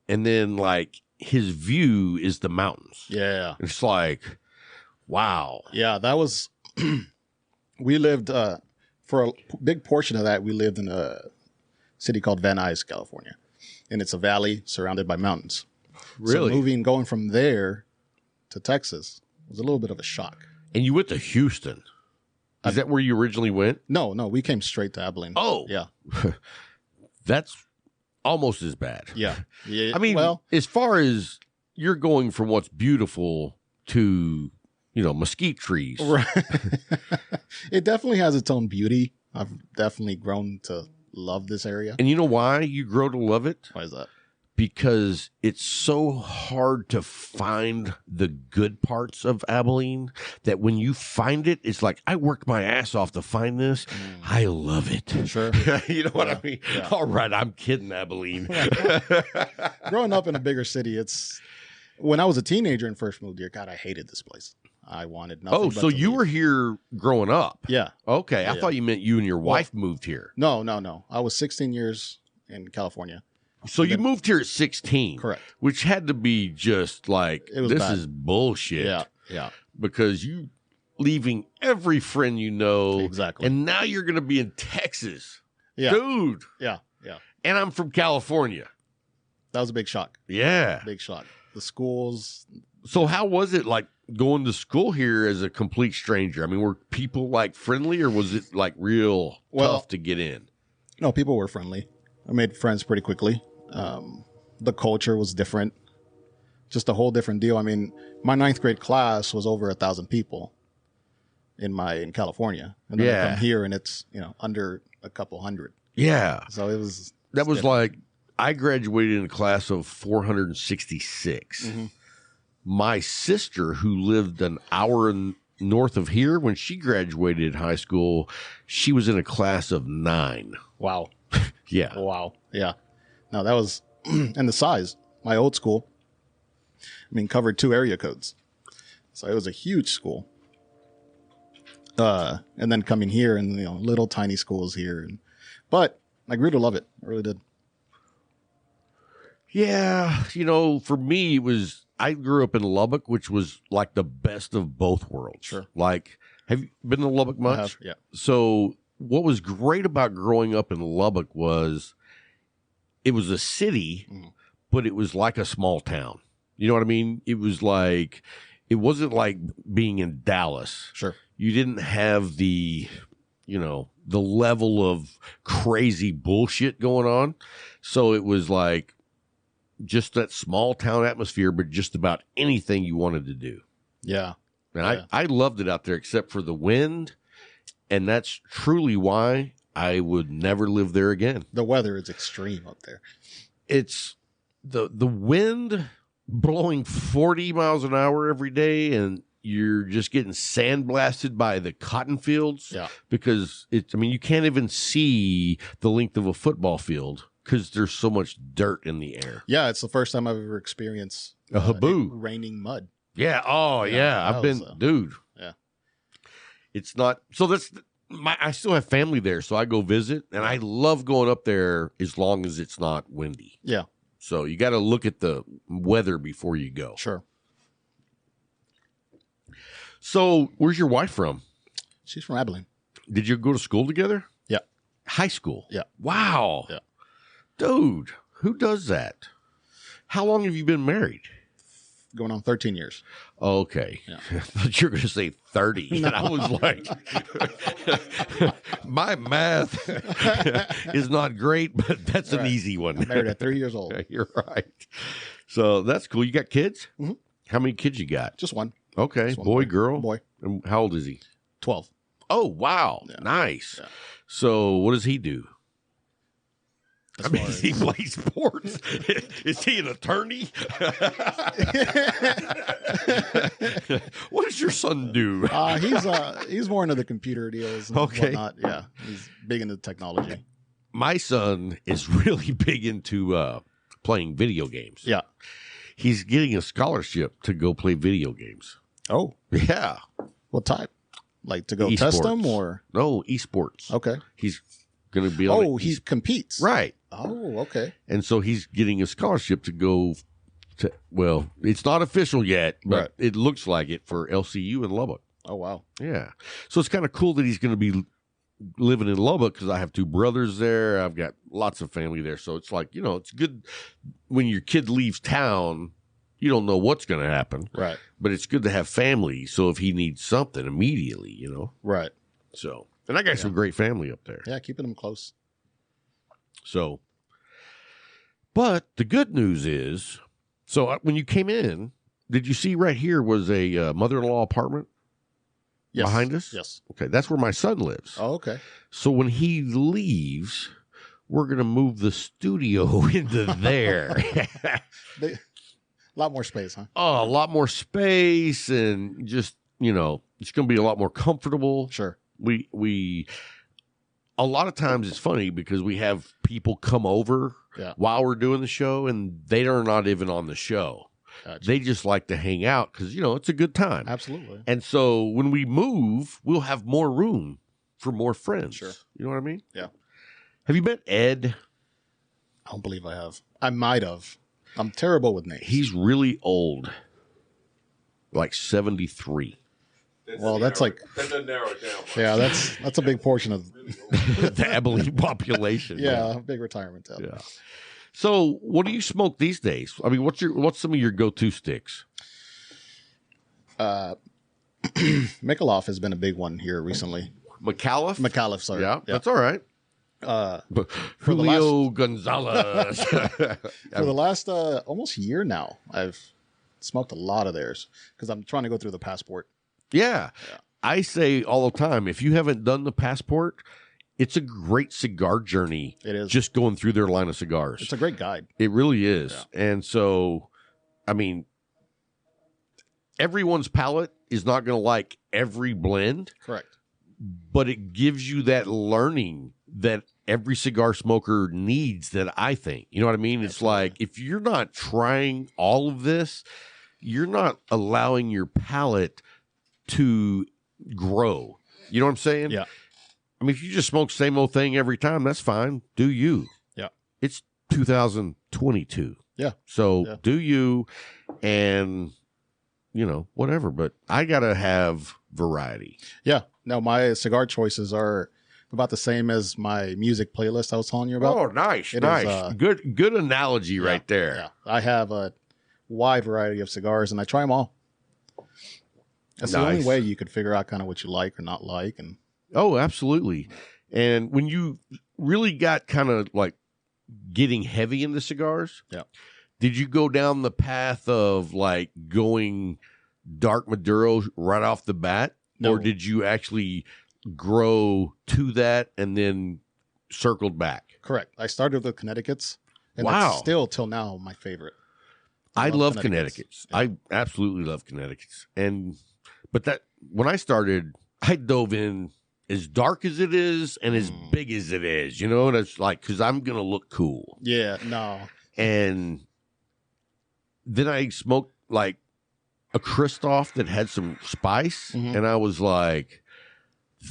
Speaker 1: And then like his view is the mountains.
Speaker 3: Yeah.
Speaker 1: It's like, wow.
Speaker 3: Yeah, that was, we lived, for a big portion of that, we lived in a city called Van Nuys, California. And it's a valley surrounded by mountains.
Speaker 1: Really?
Speaker 3: So going from there to Texas was a little bit of a shock.
Speaker 1: And you went to Houston. Is that where you originally went?
Speaker 3: No, we came straight to Abilene.
Speaker 1: Oh.
Speaker 3: Yeah.
Speaker 1: That's almost as bad.
Speaker 3: Yeah.
Speaker 1: I mean, as far as you're going from what's beautiful to, mesquite trees.
Speaker 3: Right. It definitely has its own beauty. I've definitely grown to love this area.
Speaker 1: And you know why you grow to love it?
Speaker 3: Why is that?
Speaker 1: Because it's so hard to find the good parts of Abilene that when you find it, it's like, I worked my ass off to find this. I love it.
Speaker 3: Sure.
Speaker 1: You know what I mean? Yeah. All right, I'm kidding, Abilene.
Speaker 3: Growing up in a bigger city, when I was a teenager and first moved here, God, I hated this place. I wanted nothing.
Speaker 1: Oh, so you were here growing up?
Speaker 3: Yeah.
Speaker 1: Okay, I thought you meant you and your wife moved here.
Speaker 3: No. I was 16 years in California.
Speaker 1: So you moved here at 16.
Speaker 3: Correct.
Speaker 1: Which had to be just like, this
Speaker 3: bad.
Speaker 1: is bullshit.
Speaker 3: Yeah.
Speaker 1: Because you leaving every friend you know.
Speaker 3: Exactly.
Speaker 1: And now you're going to be in Texas.
Speaker 3: Yeah.
Speaker 1: Dude.
Speaker 3: Yeah.
Speaker 1: And I'm from California.
Speaker 3: That was a big shock.
Speaker 1: Yeah.
Speaker 3: Big shock. The schools.
Speaker 1: So how was it like going to school here as a complete stranger? I mean, were people like friendly or was it like real tough to get in?
Speaker 3: No, people were friendly. I made friends pretty quickly. The culture was different. Just a whole different deal. I mean, my 9th grade class was over 1,000 people in California. And then I come here and it's, under a couple hundred.
Speaker 1: Yeah.
Speaker 3: So it was.
Speaker 1: That was like, I graduated in a class of 466. Mm-hmm. My sister, who lived an hour north of here, when she graduated high school, she was in a class of 9.
Speaker 3: Wow.
Speaker 1: Yeah.
Speaker 3: Wow. Yeah. No, that was, and the size, my old school, covered 2 area codes. So it was a huge school. And then coming here and, little tiny schools here. But I grew to love it. I really did.
Speaker 1: Yeah. For me, I grew up in Lubbock, which was like the best of both worlds.
Speaker 3: Sure.
Speaker 1: Like Have you been to Lubbock much?
Speaker 3: I have, yeah.
Speaker 1: So what was great about growing up in Lubbock was it was a city, but it was like a small town. You know what I mean? It was like, it wasn't like being in Dallas.
Speaker 3: Sure.
Speaker 1: You didn't have the, the level of crazy bullshit going on. So it was like just that small town atmosphere, but just about anything you wanted to do.
Speaker 3: Yeah.
Speaker 1: And I loved it out there except for the wind. And that's truly why I would never live there again.
Speaker 3: The weather is extreme up there.
Speaker 1: It's the wind blowing 40 miles an hour every day, and you're just getting sandblasted by the cotton fields.
Speaker 3: Yeah.
Speaker 1: Because you can't even see the length of a football field because there's so much dirt in the air.
Speaker 3: Yeah, it's the first time I've ever experienced
Speaker 1: a haboo.
Speaker 3: Raining mud.
Speaker 1: Yeah. Oh, yeah. I've been, dude.
Speaker 3: Yeah.
Speaker 1: It's not, so I still have family there, so I go visit, and I love going up there as long as it's not windy.
Speaker 3: Yeah.
Speaker 1: So you got to look at the weather before you go.
Speaker 3: Sure.
Speaker 1: So where's your wife from?
Speaker 3: She's from Abilene.
Speaker 1: Did you go to school together?
Speaker 3: Yeah.
Speaker 1: High school?
Speaker 3: Yeah.
Speaker 1: Wow.
Speaker 3: Yeah.
Speaker 1: Dude, who does that? How long have you been married?
Speaker 3: Going on 13 years.
Speaker 1: Okay.
Speaker 3: Yeah.
Speaker 1: I thought you were going to say 30. And I was like, my math is not great, but that's an easy one.
Speaker 3: I'm married at 3 years old.
Speaker 1: You're right. So that's cool. You got kids?
Speaker 3: Mm-hmm.
Speaker 1: How many kids you got?
Speaker 3: Just one.
Speaker 1: Okay.
Speaker 3: Just one
Speaker 1: boy, girl?
Speaker 3: Boy.
Speaker 1: And how old is he?
Speaker 3: 12.
Speaker 1: Oh, wow.
Speaker 3: Yeah.
Speaker 1: Nice.
Speaker 3: Yeah.
Speaker 1: So what does he do?
Speaker 3: As
Speaker 1: he plays sports. Is he an attorney? What does your son do?
Speaker 3: He's more into the computer deals and whatnot. Yeah, he's big into technology.
Speaker 1: My son is really big into playing video games.
Speaker 3: Yeah.
Speaker 1: He's getting a scholarship to go play video games.
Speaker 3: Oh.
Speaker 1: Yeah.
Speaker 3: What type? Like to go
Speaker 1: Esports.
Speaker 3: test them or?
Speaker 1: No, esports.
Speaker 3: Okay.
Speaker 1: He's going to be on
Speaker 3: he competes.
Speaker 1: Right.
Speaker 3: Oh, okay.
Speaker 1: And so he's getting a scholarship to go to, well, it's not official yet, but
Speaker 3: Right.
Speaker 1: it looks like it for LCU in Lubbock.
Speaker 3: Oh, wow.
Speaker 1: Yeah. So it's kind of cool that he's going to be living in Lubbock because I have two brothers there. I've got lots of family there. So it's like, it's good when your kid leaves town, you don't know what's going to happen.
Speaker 3: Right.
Speaker 1: But it's good to have family. So if he needs something immediately,
Speaker 3: Right.
Speaker 1: So, and I got some great family up there.
Speaker 3: Yeah, keeping them close.
Speaker 1: So, but the good news is, so when you came in, did you see right here was a mother-in-law apartment behind us?
Speaker 3: Yes.
Speaker 1: Okay, that's where my son lives.
Speaker 3: Oh, okay.
Speaker 1: So when he leaves, we're going to move the studio into there.
Speaker 3: A lot more space, huh?
Speaker 1: Oh, a lot more space and just, it's going to be a lot more comfortable.
Speaker 3: Sure.
Speaker 1: We a lot of times it's funny because we have people come over while we're doing the show and they are not even on the show.
Speaker 3: Gotcha.
Speaker 1: They just like to hang out because, it's a good time.
Speaker 3: Absolutely.
Speaker 1: And so when we move, we'll have more room for more friends.
Speaker 3: Sure.
Speaker 1: You know what I mean?
Speaker 3: Yeah.
Speaker 1: Have you met Ed?
Speaker 3: I don't believe I have. I might have. I'm terrible with names.
Speaker 1: He's really old, like 73.
Speaker 3: That's like
Speaker 2: that doesn't narrow it down.
Speaker 3: Yeah, that's a big portion of
Speaker 1: the Abilene population.
Speaker 3: Yeah, big retirement town.
Speaker 1: Yeah. So, what do you smoke these days? I mean, what's some of your go-to sticks?
Speaker 3: Michelob has been a big one here recently.
Speaker 1: McAuliffe,
Speaker 3: sorry.
Speaker 1: Yeah, that's all right. But Julio Gonzalez.
Speaker 3: For the last almost year now, I've smoked a lot of theirs because I'm trying to go through the passport.
Speaker 1: Yeah. I say all the time, if you haven't done the passport, it's a great cigar journey.
Speaker 3: It is.
Speaker 1: Just going through their line of cigars.
Speaker 3: It's a great guide.
Speaker 1: It really is.
Speaker 3: Yeah.
Speaker 1: And so, I mean, everyone's palate is not going to like every blend.
Speaker 3: Correct.
Speaker 1: But it gives you that learning that every cigar smoker needs, that I think. You know what I mean? It's like, if you're not trying all of this, you're not allowing your palate to grow. You know what I'm saying?
Speaker 3: Yeah.
Speaker 1: I mean, if you just smoke same old thing every time, that's fine. Do you?
Speaker 3: Yeah.
Speaker 1: It's 2022.
Speaker 3: Yeah.
Speaker 1: So
Speaker 3: Yeah.
Speaker 1: do you, and whatever. But I gotta have variety.
Speaker 3: Yeah. No, my cigar choices are about the same as my music playlist I was telling you about.
Speaker 1: Oh, nice,
Speaker 3: It
Speaker 1: nice.
Speaker 3: is,
Speaker 1: Good analogy right there.
Speaker 3: Yeah. I have a wide variety of cigars, and I try them all. That's the only way you could figure out kind of what you like or not like. And
Speaker 1: oh, absolutely. And when you really got kind of like getting heavy into cigars, did you go down the path of like going dark Maduro right off the bat?
Speaker 3: No.
Speaker 1: Or did you actually grow to that and then circled back?
Speaker 3: Correct. I started with Connecticut's, and
Speaker 1: Wow.
Speaker 3: it's still till now my favorite.
Speaker 1: I love Connecticut's.
Speaker 3: Yeah.
Speaker 1: I absolutely love Connecticut's. But that when I started, I dove in as dark as it is and as big as it is, you know, and it's like, because I'm going to look cool.
Speaker 3: Yeah, no.
Speaker 1: And then I smoked like a Christoph that had some spice, and I was like,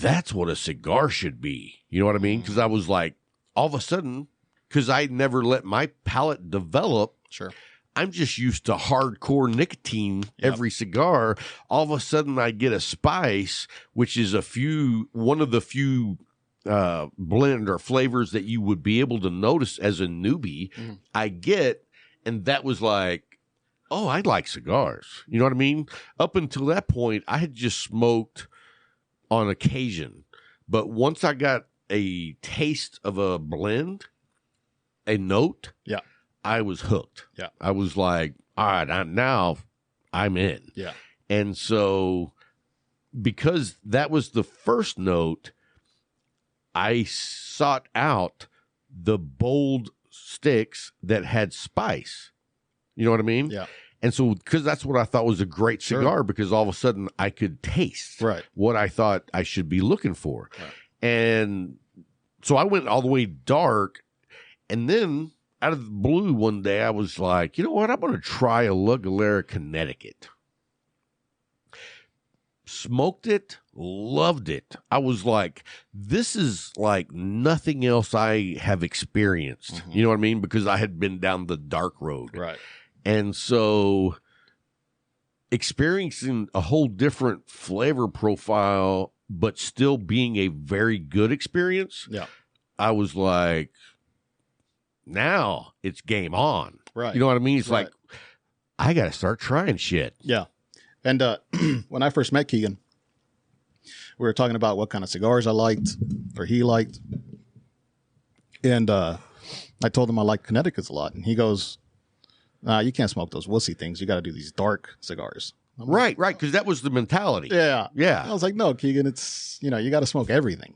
Speaker 1: that's what a cigar should be. You know what I mean? Because I was like, all of a sudden, because I never let my palate develop.
Speaker 3: Sure.
Speaker 1: I'm just used to hardcore nicotine every cigar. All of a sudden, I get a spice, which is one of the few blend or flavors that you would be able to notice as a newbie. I get, and that was like, oh, I like cigars. You know what I mean? Up until that point, I had just smoked on occasion. But once I got a taste of a blend, a note, I was hooked.
Speaker 3: Yeah.
Speaker 1: I was like, all right, now I'm in.
Speaker 3: Yeah.
Speaker 1: And so because that was the first note, I sought out the bold sticks that had spice. You know what I mean?
Speaker 3: Yeah.
Speaker 1: And so, because that's what I thought was a great cigar, because all of a sudden I could taste what I thought I should be looking for.
Speaker 3: Right.
Speaker 1: And so I went all the way dark. And then out of the blue one day, I was like, you know what? I'm going to try a La Galera Connecticut. Smoked it, loved it. I was like, this is like nothing else I have experienced. You know what I mean? Because I had been down the dark road.
Speaker 3: Right.
Speaker 1: And so experiencing a whole different flavor profile, but still being a very good experience.
Speaker 3: Yeah.
Speaker 1: I was like, now it's game on.
Speaker 3: Right.
Speaker 1: You know what I mean? It's like, I got to start trying shit.
Speaker 3: Yeah. And when I first met Keegan, we were talking about what kind of cigars I liked or he liked. And I told him I like Connecticut's a lot. And he goes, you can't smoke those wussy things. You got to do these dark cigars.
Speaker 1: Right. Because that was the mentality.
Speaker 3: Yeah.
Speaker 1: Yeah.
Speaker 3: I was like, no, Keegan, it's, you got to smoke everything.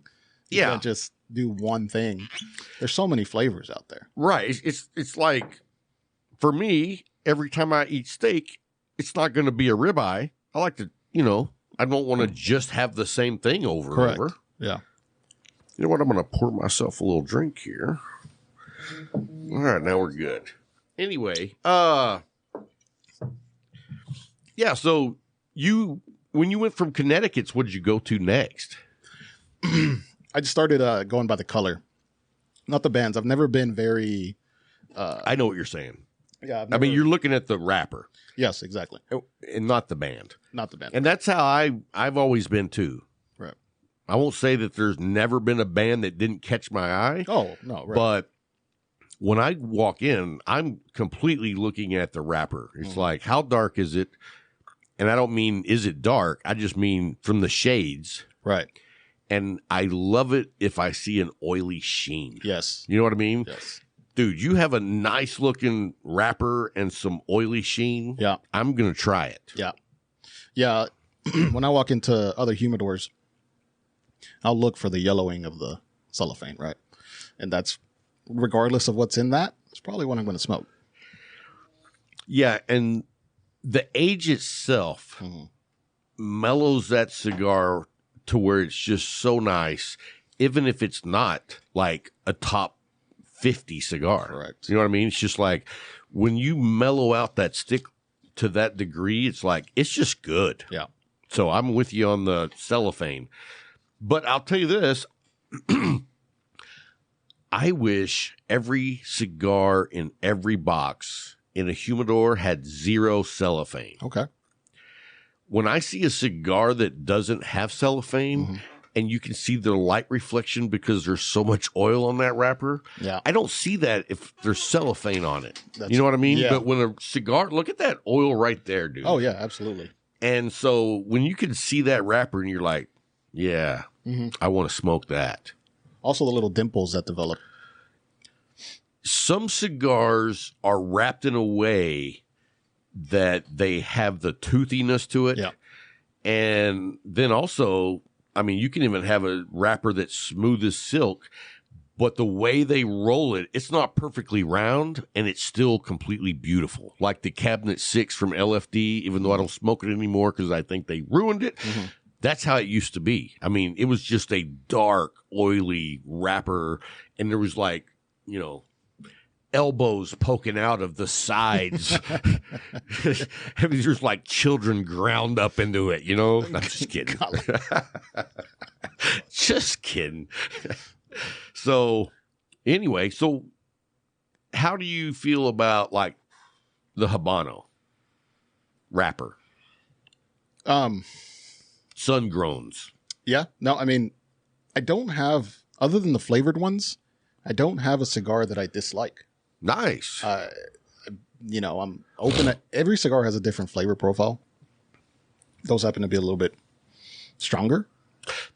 Speaker 3: You
Speaker 1: Yeah.
Speaker 3: can't just do one thing. There's so many flavors out there.
Speaker 1: Right. It's like, for me, every time I eat steak, it's not going to be a ribeye. I like to, I don't want to just have the same thing over and over.
Speaker 3: Yeah.
Speaker 1: You know what? I'm going to pour myself a little drink here. All right, now we're good. Anyway, yeah, so when you went from Connecticut's, what did you go to next?
Speaker 3: I just started going by the color, not the bands. I've never been very...
Speaker 1: I know what you're saying.
Speaker 3: Yeah,
Speaker 1: I mean, you're looking at the wrapper.
Speaker 3: Yes, exactly.
Speaker 1: And not the band.
Speaker 3: Not the band.
Speaker 1: And that's how I've always been, too.
Speaker 3: Right.
Speaker 1: I won't say that there's never been a band that didn't catch my eye.
Speaker 3: Oh, no, right.
Speaker 1: But when I walk in, I'm completely looking at the wrapper. It's like, how dark is it? And I don't mean, is it dark? I just mean from the shades.
Speaker 3: Right.
Speaker 1: And I love it if I see an oily sheen.
Speaker 3: Yes.
Speaker 1: You know what I mean?
Speaker 3: Yes.
Speaker 1: Dude, you have a nice looking wrapper and some oily sheen.
Speaker 3: Yeah.
Speaker 1: I'm going to try it.
Speaker 3: Yeah. Yeah. When I walk into other humidors, I'll look for the yellowing of the cellophane, right? And that's, regardless of what's in that, it's probably what I'm going to smoke.
Speaker 1: Yeah. And the age itself mellows that cigar to where it's just so nice, even if it's not like a top 50 cigar.
Speaker 3: Correct.
Speaker 1: You know what I mean? It's just like when you mellow out that stick to that degree, it's like, it's just good.
Speaker 3: Yeah.
Speaker 1: So I'm with you on the cellophane. But I'll tell you this. I wish every cigar in every box in a humidor had zero cellophane.
Speaker 3: Okay.
Speaker 1: when I see a cigar that doesn't have cellophane and you can see the light reflection because there's so much oil on that wrapper, I don't see that if there's cellophane on it. You know what I mean?
Speaker 3: Yeah.
Speaker 1: But when a cigar, look at that oil right there, dude.
Speaker 3: Oh, yeah, absolutely.
Speaker 1: And so when you can see that wrapper and you're like, yeah, I want to smoke that.
Speaker 3: Also the little dimples that develop.
Speaker 1: Some cigars are wrapped in a way that they have the toothiness to it.
Speaker 3: Yeah.
Speaker 1: And then also, I mean, you can even have a wrapper that's smooth as silk, but the way they roll it, it's not perfectly round and it's still completely beautiful. Like the Cabinet 6 from LFD, even though I don't smoke it anymore because I think they ruined it. That's how it used to be. I mean, it was just a dark, oily wrapper, and there was like, you know, elbows poking out of the sides. I mean, there's like children ground up into it, you know? I'm just kidding. Just kidding. So anyway, so how do you feel about like the Habano wrapper? Sun-growns.
Speaker 3: Yeah. No, I mean, I don't have, other than the flavored ones, I don't have a cigar that I dislike.
Speaker 1: Nice.
Speaker 3: You know, I'm open at, every cigar has a different flavor profile. Those happen to be a little bit stronger.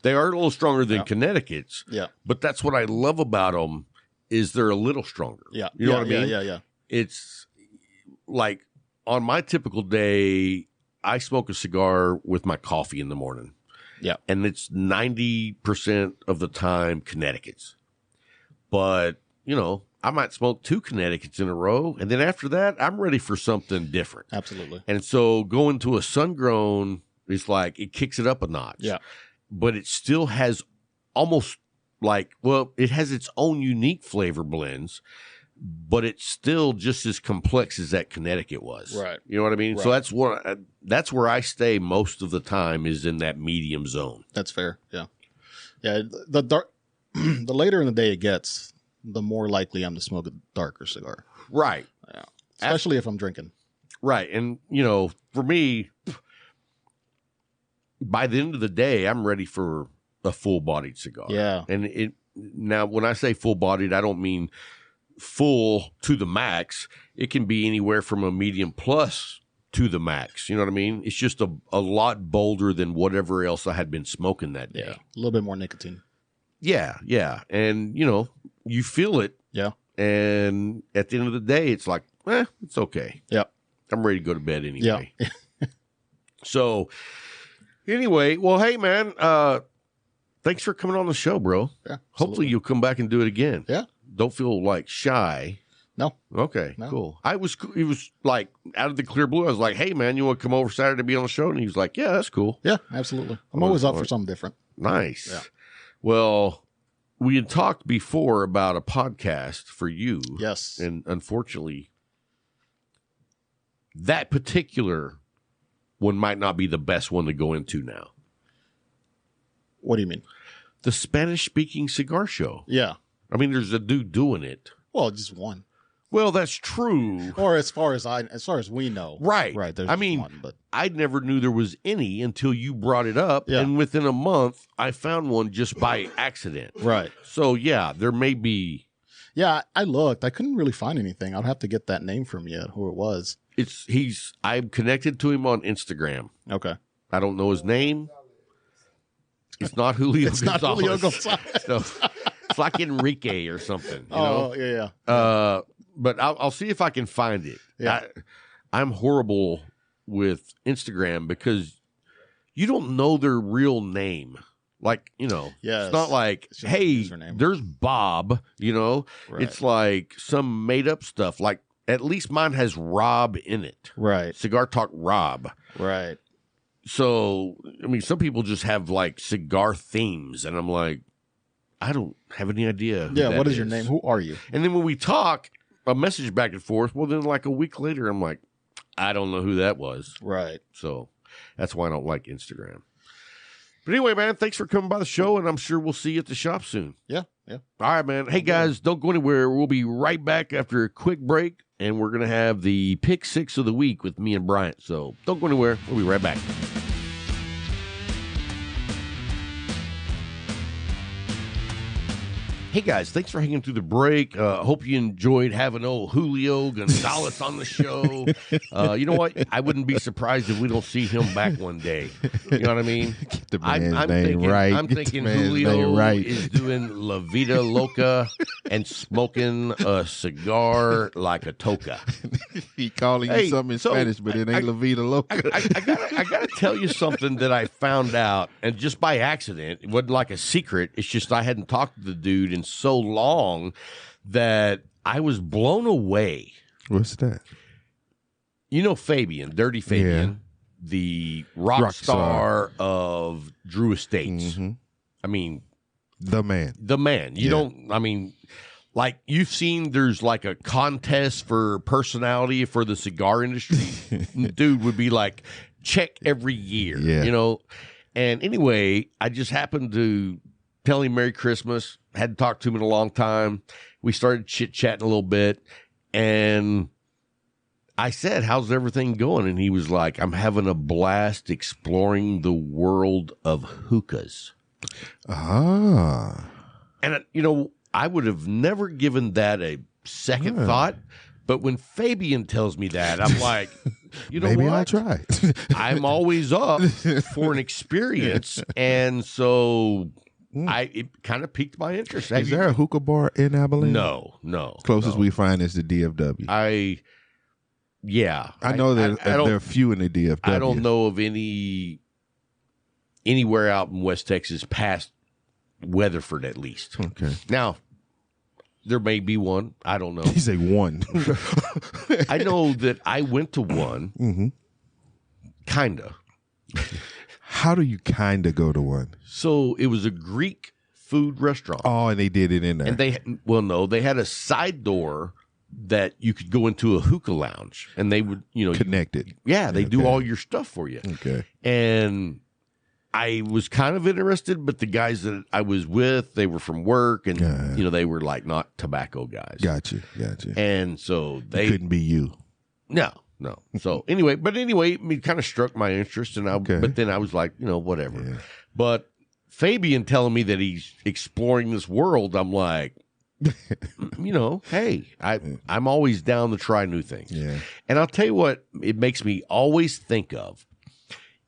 Speaker 1: They are a little stronger than Connecticut's.
Speaker 3: Yeah.
Speaker 1: But that's what I love about them is they're a little stronger.
Speaker 3: Yeah.
Speaker 1: You know what I mean?
Speaker 3: Yeah.
Speaker 1: It's like on my typical day, I smoke a cigar with my coffee in the morning.
Speaker 3: Yeah.
Speaker 1: And it's 90% of the time Connecticut's. But, you know, I might smoke 2 Connecticut's in a row. And then after that, I'm ready for something different.
Speaker 3: Absolutely.
Speaker 1: And so going to a sun-grown is like, it kicks it up a notch.
Speaker 3: Yeah.
Speaker 1: But it still has almost like, well, it has its own unique flavor blends, but it's still just as complex as that Connecticut was.
Speaker 3: Right.
Speaker 1: You know what I mean?
Speaker 3: Right.
Speaker 1: So that's where I stay most of the time is in that medium zone.
Speaker 3: That's fair. Yeah. Yeah. The dark, the later in the day it gets, the more likely I'm to smoke a darker cigar.
Speaker 1: Right.
Speaker 3: Yeah. Especially if I'm drinking.
Speaker 1: Right. And, you know, for me, by the end of the day, I'm ready for a full-bodied cigar.
Speaker 3: Yeah.
Speaker 1: And now, when I say full-bodied, I don't mean full to the max. It can be anywhere from a medium plus to the max. You know what I mean? It's just a lot bolder than whatever else I had been smoking that day.
Speaker 3: Yeah. A little bit more nicotine.
Speaker 1: Yeah, yeah. And, you know, you feel it.
Speaker 3: Yeah.
Speaker 1: And at the end of the day, it's like, it's okay.
Speaker 3: Yeah.
Speaker 1: I'm ready to go to bed anyway.
Speaker 3: Yeah.
Speaker 1: So, anyway, well, hey, man, thanks for coming on the show, bro.
Speaker 3: Yeah.
Speaker 1: Hopefully you'll come back and do it again.
Speaker 3: Yeah.
Speaker 1: Don't feel like shy.
Speaker 3: No.
Speaker 1: Okay,
Speaker 3: No.
Speaker 1: cool. It was like out of the clear blue. I was like, hey, man, you want to come over Saturday to be on the show? And he was like, yeah, that's cool.
Speaker 3: Yeah, absolutely. I'm always up for something different.
Speaker 1: Nice.
Speaker 3: Yeah.
Speaker 1: Well, we had talked before about a podcast for you.
Speaker 3: Yes.
Speaker 1: And unfortunately, that particular one might not be the best one to go into now.
Speaker 3: What do you mean?
Speaker 1: The Spanish-speaking cigar show.
Speaker 3: Yeah.
Speaker 1: I mean, there's a dude doing it.
Speaker 3: Well, just one.
Speaker 1: Well, that's true.
Speaker 3: Or as far as we know.
Speaker 1: Right.
Speaker 3: Right. There's
Speaker 1: I mean,
Speaker 3: one, but
Speaker 1: I never knew there was any until you brought it up.
Speaker 3: Yeah.
Speaker 1: And within a month, I found one just by accident.
Speaker 3: right.
Speaker 1: So, yeah, there may be.
Speaker 3: Yeah, I looked. I couldn't really find anything. I'd have to get that name from you, who it was.
Speaker 1: I'm connected to him on Instagram.
Speaker 3: Okay.
Speaker 1: I don't know his name. It's not Julio
Speaker 3: It's not Julio Gonzalez.
Speaker 1: So, it's like Enrique or something. You know?
Speaker 3: Yeah.
Speaker 1: But I'll see if I can find it.
Speaker 3: Yeah.
Speaker 1: I'm horrible with Instagram because you don't know their real name. Like, you know,
Speaker 3: Yes.
Speaker 1: it's not like,
Speaker 3: It's just a
Speaker 1: hey,
Speaker 3: username.
Speaker 1: there's Bob, you know.
Speaker 3: Right.
Speaker 1: It's like some made up stuff. Like, at least mine has Rob in it.
Speaker 3: Right.
Speaker 1: Cigar Talk Rob.
Speaker 3: Right.
Speaker 1: So, I mean, some people just have like cigar themes, and I'm like, I don't have any idea.
Speaker 3: Yeah. What is your name? Who are you?
Speaker 1: And then when we talk, a message back and forth, well, then like a week later, I'm like, I don't know who that was.
Speaker 3: Right.
Speaker 1: So that's why I don't like Instagram. But anyway, man, thanks for coming by the show, and I'm sure we'll see you at the shop soon.
Speaker 3: Yeah. Yeah.
Speaker 1: All right, man. Hey, guys, don't go anywhere. We'll be right back after a quick break, and we're going to have the Pick 6 of the week with me and Bryant. So don't go anywhere. We'll be right back. Hey guys, thanks for hanging through the break. Hope you enjoyed having old Julio Gonzalez on the show. You know what? I wouldn't be surprised if we don't see him back one day. You know what I mean?
Speaker 2: Get the man's name right.
Speaker 1: I'm thinking Julio is doing La Vida Loca and smoking a cigar like a toca.
Speaker 2: He calling you something in Spanish, but it ain't La Vida Loca.
Speaker 1: I gotta tell you something that I found out, and just by accident. It wasn't like a secret. It's just I hadn't talked to the dude in so long that I was blown away.
Speaker 2: What's that?
Speaker 1: You know Fabian, Dirty Fabian, the rock star of Drew Estates.
Speaker 2: Mm-hmm.
Speaker 1: I mean,
Speaker 2: the man.
Speaker 1: You don't, I mean, like you've seen there's like a contest for personality for the cigar industry. Dude would be like, check every year, you know? And anyway, I just happened to tell him Merry Christmas. Hadn't talked to him in a long time. We started chit-chatting a little bit. And I said, how's everything going? And he was like, I'm having a blast exploring the world of hookahs.
Speaker 2: Ah.
Speaker 1: And, you know, I would have never given that a second thought. But when Fabian tells me that, I'm like, you know,
Speaker 2: maybe
Speaker 1: what?
Speaker 2: I'll try.
Speaker 1: I'm always up for an experience, and so it kind of piqued my interest.
Speaker 2: Is there a hookah bar in Abilene?
Speaker 1: No.
Speaker 2: Closest we find is the DFW.
Speaker 1: I
Speaker 2: know that there are a few in the DFW.
Speaker 1: I don't know of anywhere out in West Texas past Weatherford, at least.
Speaker 2: Okay.
Speaker 1: Now, there may be one. I don't know.
Speaker 2: You say one.
Speaker 1: I know that I went to one.
Speaker 2: Mm-hmm.
Speaker 1: Kinda.
Speaker 2: How do you kinda go to one?
Speaker 1: So it was a Greek food restaurant.
Speaker 2: Oh, and they did it in there.
Speaker 1: And they had a side door that you could go into a hookah lounge, and they would, you know,
Speaker 2: connected.
Speaker 1: Yeah, they do all your stuff for you.
Speaker 2: Okay.
Speaker 1: And I was kind of interested, but the guys that I was with, they were from work, and you know, they were like not tobacco guys.
Speaker 2: Gotcha.
Speaker 1: And so they
Speaker 2: couldn't be you.
Speaker 1: No. So anyway, it kind of struck my interest, and but then I was like, you know, whatever. Yeah. But Fabian telling me that he's exploring this world, I'm like, you know, hey, I'm always down to try new things.
Speaker 2: Yeah.
Speaker 1: And I'll tell you what it makes me always think of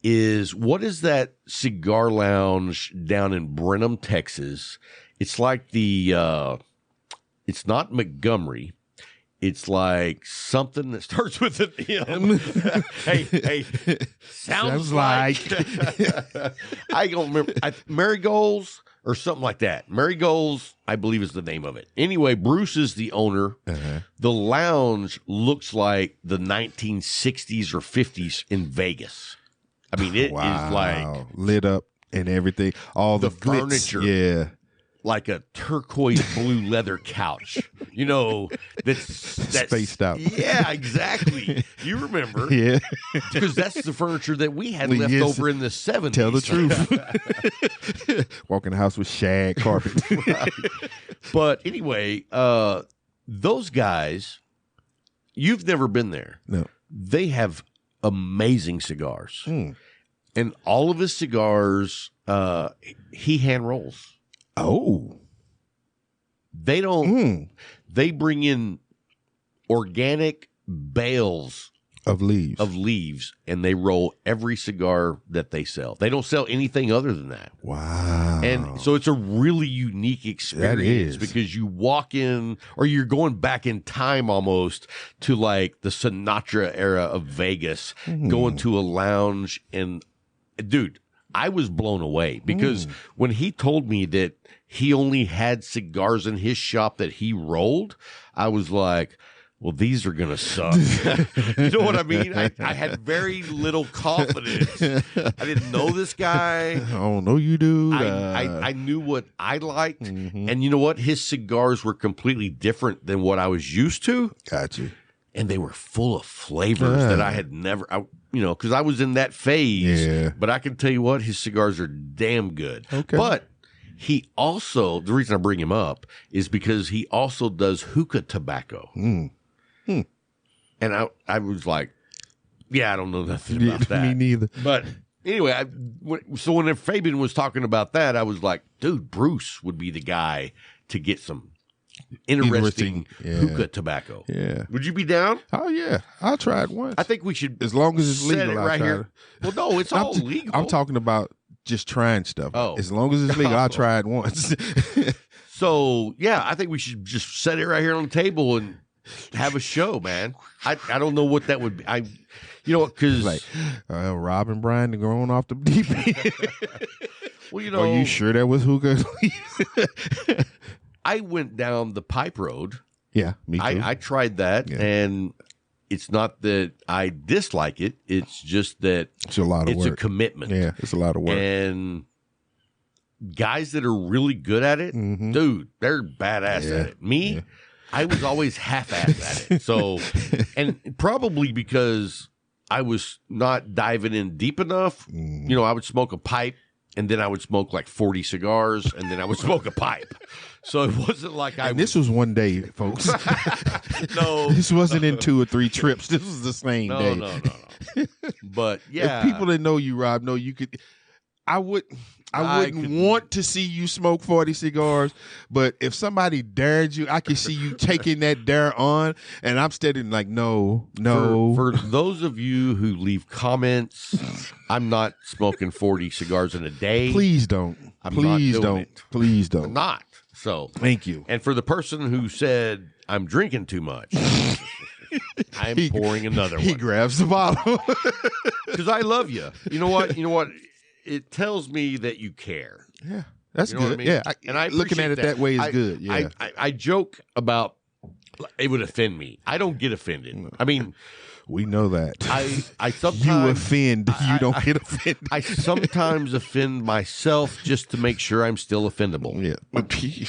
Speaker 1: is, what is that cigar lounge down in Brenham, Texas? It's like it's not Montgomery. It's like something that starts with an M. hey, sounds like. I don't remember. Marigolds or something like that. Marigolds, I believe, is the name of it. Anyway, Bruce is the owner. Uh-huh. The lounge looks like the 1960s or 50s in Vegas. I mean, it is like
Speaker 2: lit up and everything. All the
Speaker 1: furniture.
Speaker 2: Yeah.
Speaker 1: Like a turquoise blue leather couch, you know, that's
Speaker 2: spaced out.
Speaker 1: Yeah, exactly. You remember.
Speaker 2: Yeah.
Speaker 1: Because that's the furniture that we had left over in the 70s.
Speaker 2: Tell the truth. Walk in the house with shag carpet.
Speaker 1: Right. But anyway, those guys, you've never been there.
Speaker 2: No.
Speaker 1: They have amazing cigars. And all of his cigars, he hand rolls.
Speaker 2: Oh,
Speaker 1: they don't. They bring in organic bales
Speaker 2: of leaves,
Speaker 1: and they roll every cigar that they sell. They don't sell anything other than that.
Speaker 2: Wow!
Speaker 1: And so it's a really unique experience because you walk in, or you're going back in time almost to like the Sinatra era of Vegas, going to a lounge, and dude, I was blown away because when he told me that he only had cigars in his shop that he rolled, I was like, well, these are going to suck. You know what I mean? I had very little confidence. I didn't know this guy.
Speaker 2: I don't know you, dude.
Speaker 1: I knew what I liked. And you know what? His cigars were completely different than what I was used to.
Speaker 2: Gotcha.
Speaker 1: And they were full of flavors that I had never, you know, because I was in that phase.
Speaker 2: Yeah.
Speaker 1: But I can tell you what, his cigars are damn good.
Speaker 2: Okay.
Speaker 1: But he also, the reason I bring him up is because he also does hookah tobacco. And I was like, yeah, I don't know nothing about that.
Speaker 2: Me neither.
Speaker 1: But anyway, so when Fabian was talking about that, I was like, dude, Bruce would be the guy to get some interesting hookah tobacco.
Speaker 2: Yeah.
Speaker 1: Would you be down?
Speaker 2: Oh, yeah. I'll try it once.
Speaker 1: I think we should.
Speaker 2: As long as it's
Speaker 1: set
Speaker 2: legal,
Speaker 1: it
Speaker 2: I'll
Speaker 1: right
Speaker 2: try
Speaker 1: here.
Speaker 2: it.
Speaker 1: Well, no, it's all legal.
Speaker 2: I'm talking about just trying stuff.
Speaker 1: Oh.
Speaker 2: As long as it's legal, I'll try it once.
Speaker 1: So, yeah, I think we should just set it right here on the table and have a show, man. I don't know what that would be. You know what, because...
Speaker 2: Like, Rob and Bryant are going off the deep end.
Speaker 1: Well, you know...
Speaker 2: Are you sure that was hookah?
Speaker 1: I went down the pipe road.
Speaker 2: Yeah, me too.
Speaker 1: I tried that, and it's not that I dislike it. It's just that
Speaker 2: it's a lot of work.
Speaker 1: It's a commitment.
Speaker 2: Yeah, it's a lot of work.
Speaker 1: And guys that are really good at it, dude, they're badass at it. Me, I was always half-assed at it. So, and probably because I was not diving in deep enough. You know, I would smoke a pipe, and then I would smoke like 40 cigars, and then I would smoke a pipe. So it wasn't like
Speaker 2: this was one day, folks.
Speaker 1: No.
Speaker 2: This wasn't in 2 or 3 trips. This was the same day.
Speaker 1: No. But, yeah.
Speaker 2: If people that know you, Rob, know you could... I wouldn't want to see you smoke 40 cigars, but if somebody dared you, I could see you taking that dare on, and I'm steady like, no.
Speaker 1: For those of you who leave comments, I'm not smoking 40 cigars in a day.
Speaker 2: Please don't. Please don't.
Speaker 1: I'm not. So
Speaker 2: thank you.
Speaker 1: And for the person who said I'm drinking too much, I'm pouring another one.
Speaker 2: He grabs the bottle
Speaker 1: because I love you. You know what? It tells me that you care.
Speaker 2: Yeah, that's good.
Speaker 1: What I mean?
Speaker 2: Yeah,
Speaker 1: and I
Speaker 2: looking at it that way is good. Yeah,
Speaker 1: I joke about it would offend me. I don't get offended. I mean,
Speaker 2: we know that.
Speaker 1: I sometimes
Speaker 2: you offend. You don't get offended.
Speaker 1: I sometimes offend myself just to make sure I'm still offendable.
Speaker 2: Yeah,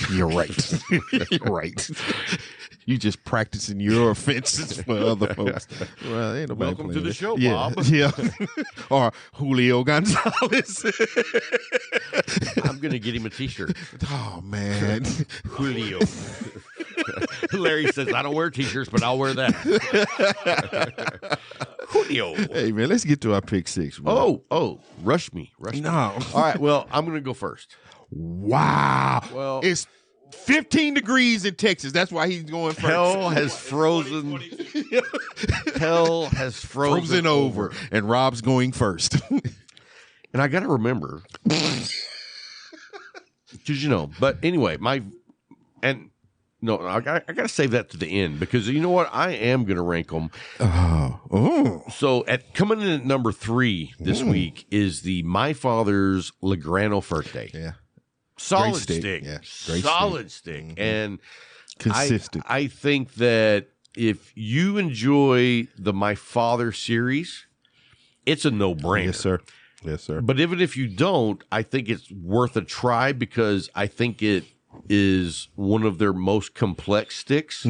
Speaker 2: you're right. You're right. You just practicing your offenses for other folks. Well, ain't nobody
Speaker 1: Welcome to the show,
Speaker 2: Bob.
Speaker 1: Yeah.
Speaker 2: Or Julio Gonzalez.
Speaker 1: I'm going to get him a T-shirt.
Speaker 2: Oh, man.
Speaker 1: Julio. Larry says, I don't wear T-shirts, but I'll wear that. Julio.
Speaker 2: Hey, man, let's get to our pick 6. Bro.
Speaker 1: Oh, rush me.
Speaker 2: No.
Speaker 1: All right, well, I'm going to go first.
Speaker 2: Wow.
Speaker 1: Well,
Speaker 2: it's 15 degrees in Texas. That's why he's going first.
Speaker 1: Hell has frozen. Hell has frozen over.
Speaker 2: And Rob's going first.
Speaker 1: And I got to remember. Because, but anyway, I got to save that to the end because you know what? I am going to rank them. So coming in at number 3 this week is the My Father's Legrano Fuerte.
Speaker 2: Yeah.
Speaker 1: Solid
Speaker 2: Great
Speaker 1: stick.
Speaker 2: Yeah.
Speaker 1: Solid stick. And
Speaker 2: consistent.
Speaker 1: I think that if you enjoy the My Father series, it's a no-brainer.
Speaker 2: Yes, sir. Yes, sir.
Speaker 1: But even if you don't, I think it's worth a try because I think it is one of their most complex sticks.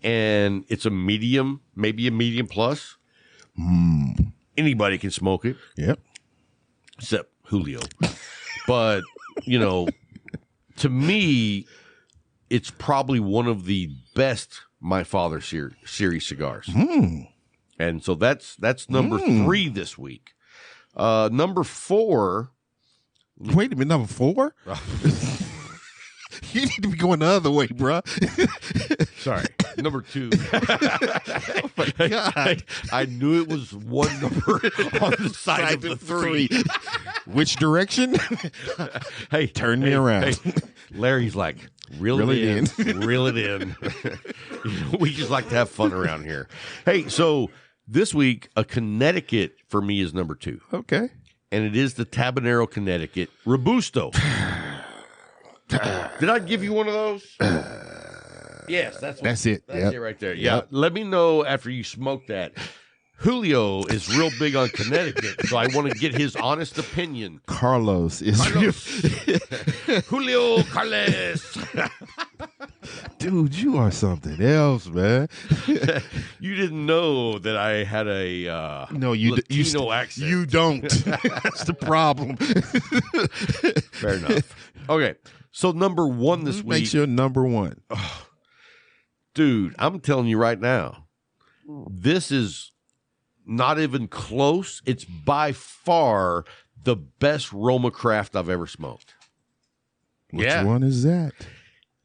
Speaker 1: And it's a medium, maybe a medium plus. Anybody can smoke it.
Speaker 2: Yep.
Speaker 1: Except Julio. But, to me, it's probably one of the best My Father series cigars. And so that's number 3 this week. Number 4.
Speaker 2: Wait a minute, number 4? You need to be going the other way, bro.
Speaker 1: Sorry. Number 2.
Speaker 2: Oh, my God.
Speaker 1: I knew it was one number on the side of the 3.
Speaker 2: Which direction?
Speaker 1: Hey,
Speaker 2: turn me around.
Speaker 1: Hey. Larry's like, reel it in. Reel it in. We just like to have fun around here. Hey, so this week, a Connecticut for me is number 2.
Speaker 2: Okay.
Speaker 1: And it is the Tabanero Connecticut Robusto. Did I give you one of those? Yes, that's
Speaker 2: it.
Speaker 1: That's it right there. Yeah. Let me know after you smoke that. Julio is real big on Connecticut, so I want to get his honest opinion.
Speaker 2: Carlos.
Speaker 1: Julio Carles.
Speaker 2: Dude, you are something else, man.
Speaker 1: You didn't know that I had a Latino accent.
Speaker 2: You don't. That's the problem.
Speaker 1: Fair enough. Okay, so number 1 this week.
Speaker 2: Makes your number 1.
Speaker 1: Dude, I'm telling you right now, this is not even close. It's by far the best Roma Craft I've ever smoked.
Speaker 2: Which one is that?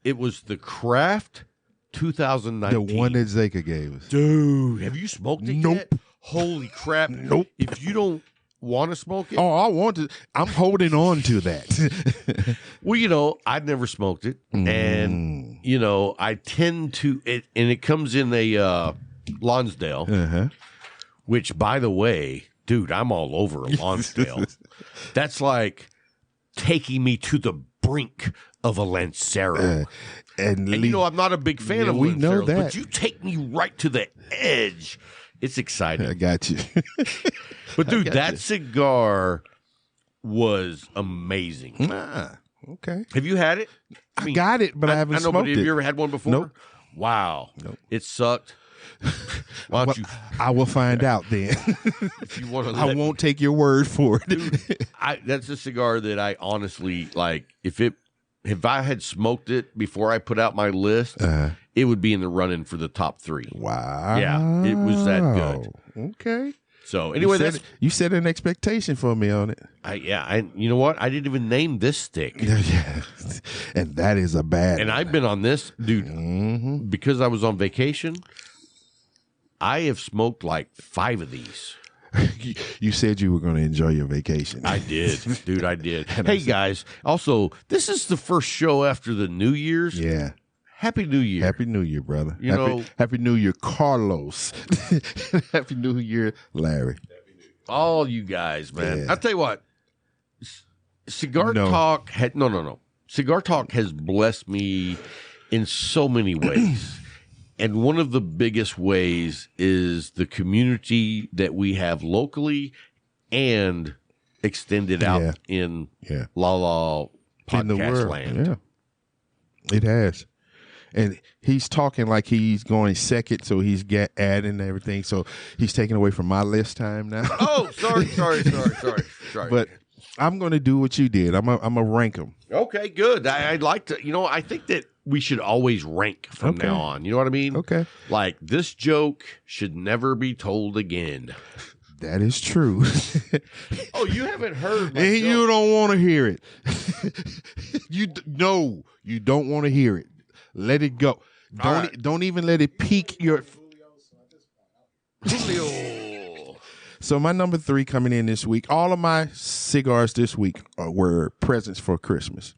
Speaker 1: It was the Craft 2019.
Speaker 2: The one that Zeka gave us.
Speaker 1: Dude, have you smoked it
Speaker 2: Nope.
Speaker 1: yet? Holy crap.
Speaker 2: Nope.
Speaker 1: If you don't want to smoke it.
Speaker 2: Oh, I want to. I'm holding on to that.
Speaker 1: Well, I'd never smoked it. And, I tend to, and it comes in a Lonsdale, which, by the way, dude, I'm all over a Lonsdale. That's like taking me to the brink of a Lancero. And I'm not a big fan of
Speaker 2: we know
Speaker 1: Lanceros,
Speaker 2: that.
Speaker 1: but you take me right to the edge. It's exciting.
Speaker 2: I got you.
Speaker 1: But, dude, that cigar was amazing.
Speaker 2: Okay.
Speaker 1: Have you had it?
Speaker 2: I got it, but I haven't smoked it.
Speaker 1: Have you ever had one before?
Speaker 2: Nope.
Speaker 1: Wow.
Speaker 2: Nope.
Speaker 1: It sucked. Why don't you?
Speaker 2: I will find out then.
Speaker 1: If you want to,
Speaker 2: I won't take your word for it.
Speaker 1: Dude, that's a cigar that I honestly like. If I had smoked it before I put out my list, it would be in the running for the top 3.
Speaker 2: Wow.
Speaker 1: Yeah, it was that good.
Speaker 2: Okay.
Speaker 1: So anyway,
Speaker 2: you set an expectation for me on it.
Speaker 1: You know what? I didn't even name this stick.
Speaker 2: Yeah. And that is a bad.
Speaker 1: And
Speaker 2: one.
Speaker 1: I've been on this, dude, because I was on vacation. I have smoked like 5 of these.
Speaker 2: You said you were going to enjoy your vacation.
Speaker 1: I did, dude. I did. Hey, guys. Also, this is the first show after the New Year's.
Speaker 2: Yeah.
Speaker 1: Happy New Year.
Speaker 2: Happy New Year, brother. Happy New Year, Carlos. Happy New Year, Larry.
Speaker 1: All you guys, man. Yeah. I'll tell you what. Cigar Talk had no. Cigar Talk has blessed me in so many ways. And one of the biggest ways is the community that we have locally and extended out in La La podcast land.
Speaker 2: Yeah, it has. And he's talking like he's going second, so he's adding everything. So he's taking away from my list time now.
Speaker 1: Oh, sorry.
Speaker 2: But I'm going to do what you did. I'm going to rank them.
Speaker 1: Okay, good. I'd like to, I think that we should always rank from now on. You know what I mean?
Speaker 2: Okay.
Speaker 1: Like, this joke should never be told again.
Speaker 2: That is true.
Speaker 1: Oh, you haven't heard my
Speaker 2: and
Speaker 1: joke.
Speaker 2: You don't want to hear it. You don't want to hear it. Let it go. Don't even let it pique your.
Speaker 1: Julio.
Speaker 2: So my number 3 coming in this week. All of my cigars this week were presents for Christmas.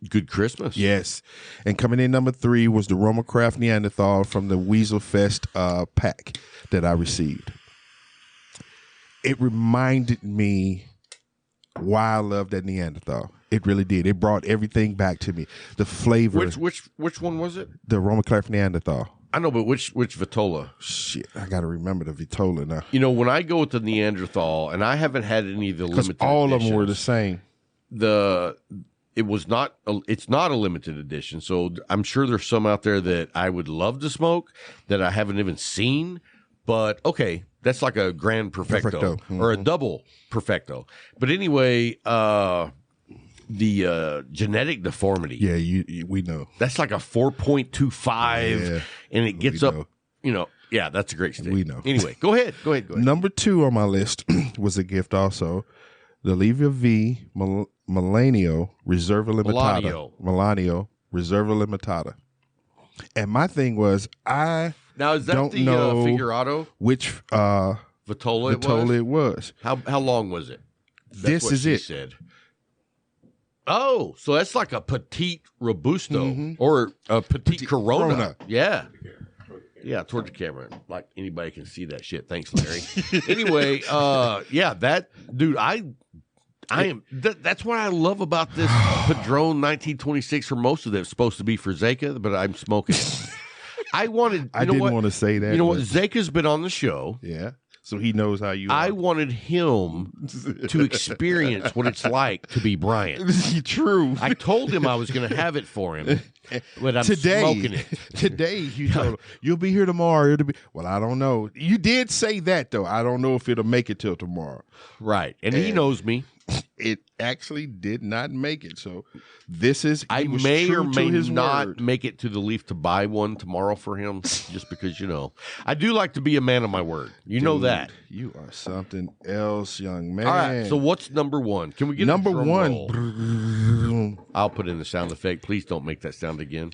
Speaker 1: Good Christmas.
Speaker 2: Yes. And coming in number 3 was the Roma Craft Neanderthal from the Weasel Fest pack that I received. It reminded me why I love that Neanderthal. It really did. It brought everything back to me. The flavor.
Speaker 1: Which one was it?
Speaker 2: The Roma Craft Neanderthal.
Speaker 1: I know, but which Vitola?
Speaker 2: Shit, I got to remember the Vitola now.
Speaker 1: When I go with the Neanderthal, and I haven't had any of the limited
Speaker 2: all
Speaker 1: editions,
Speaker 2: of them were the same.
Speaker 1: It's not a limited edition, so I'm sure there's some out there that I would love to smoke that I haven't even seen. But okay, that's like a grand perfecto. Or a double perfecto. But anyway, the genetic deformity.
Speaker 2: Yeah, we know.
Speaker 1: That's like a 4.25, and it gets up. Yeah, that's a great stick.
Speaker 2: We know.
Speaker 1: Anyway, go ahead.
Speaker 2: Number 2 on my list was a gift also. The Levia V Melanio Reserva Limitada. Melanio Reserva Limitada. And my thing was, now
Speaker 1: is that
Speaker 2: don't
Speaker 1: the
Speaker 2: know
Speaker 1: Figurado?
Speaker 2: Which
Speaker 1: Vitola
Speaker 2: it was.
Speaker 1: How long was it?
Speaker 2: This is it.
Speaker 1: Said. Oh, so that's like a petite Robusto or a petite Corona. Yeah. Yeah, towards the camera. Like anybody can see that shit. Thanks, Larry. Anyway, that dude, that's what I love about this Padron 1926 for most of them. It's supposed to be for Zeka, but I'm smoking it. I didn't want
Speaker 2: to say that.
Speaker 1: You know what? Zeka's been on the show.
Speaker 2: Yeah. So he knows how you
Speaker 1: I
Speaker 2: are.
Speaker 1: wanted him to experience what it's like to be Bryant.
Speaker 2: True.
Speaker 1: I told him I was going to have it for him. When I'm
Speaker 2: today,
Speaker 1: smoking it.
Speaker 2: Today, you know, you'll be here tomorrow. Well, I don't know. You did say that, though. I don't know if it'll make it till tomorrow.
Speaker 1: Right. And he knows me.
Speaker 2: It actually did not make it. So this is,
Speaker 1: I may or may not make it to the Leaf to buy one tomorrow for him, just because, you know, I do like to be a man of my word. You know that.
Speaker 2: You are something else, young man.
Speaker 1: All right. So what's number one? Can we get
Speaker 2: number
Speaker 1: a drum
Speaker 2: one?
Speaker 1: roll? I'll put in the sound effect. Please don't make that sound again.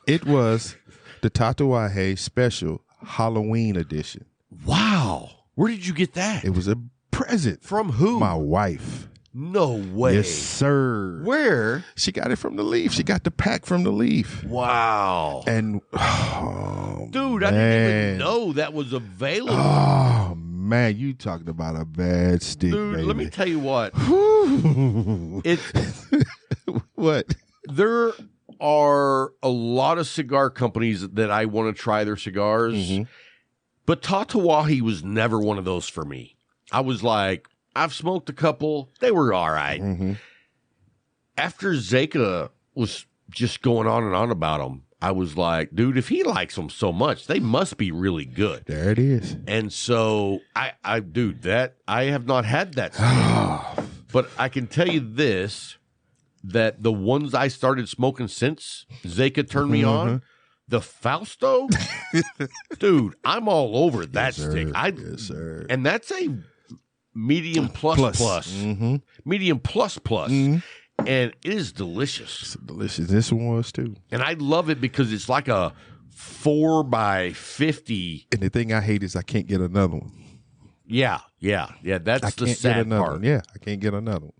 Speaker 2: It was the Tatuaje Special Halloween edition.
Speaker 1: Wow. Where did you get that?
Speaker 2: It was a present.
Speaker 1: From who?
Speaker 2: My wife.
Speaker 1: No way.
Speaker 2: Yes, sir.
Speaker 1: Where?
Speaker 2: She got it from the Leaf. She got the pack from the Leaf.
Speaker 1: Wow.
Speaker 2: And
Speaker 1: dude, I didn't even know that was available.
Speaker 2: Oh man, you talking about a bad stick,
Speaker 1: dude,
Speaker 2: baby.
Speaker 1: let me tell you what.
Speaker 2: What?
Speaker 1: There are a lot of cigar companies that I want to try their cigars, but Tatuaje was never one of those for me. I was like, I've smoked a couple. They were all right. After Zeka was just going on and on about them, I was like, dude, if he likes them so much, they must be really good.
Speaker 2: There it is.
Speaker 1: And so I have not had that stick. But I can tell you this, that the ones I started smoking since Zeka turned me on, the Fausto, dude, I'm all over that stick.
Speaker 2: Yes, sir.
Speaker 1: And that's a medium plus. Medium plus. And it is delicious.
Speaker 2: It's delicious. This one was too.
Speaker 1: And I love it because it's like a 4x50.
Speaker 2: And the thing I hate is I can't get another one.
Speaker 1: Yeah. That's the sad part.
Speaker 2: Yeah, I can't get another one.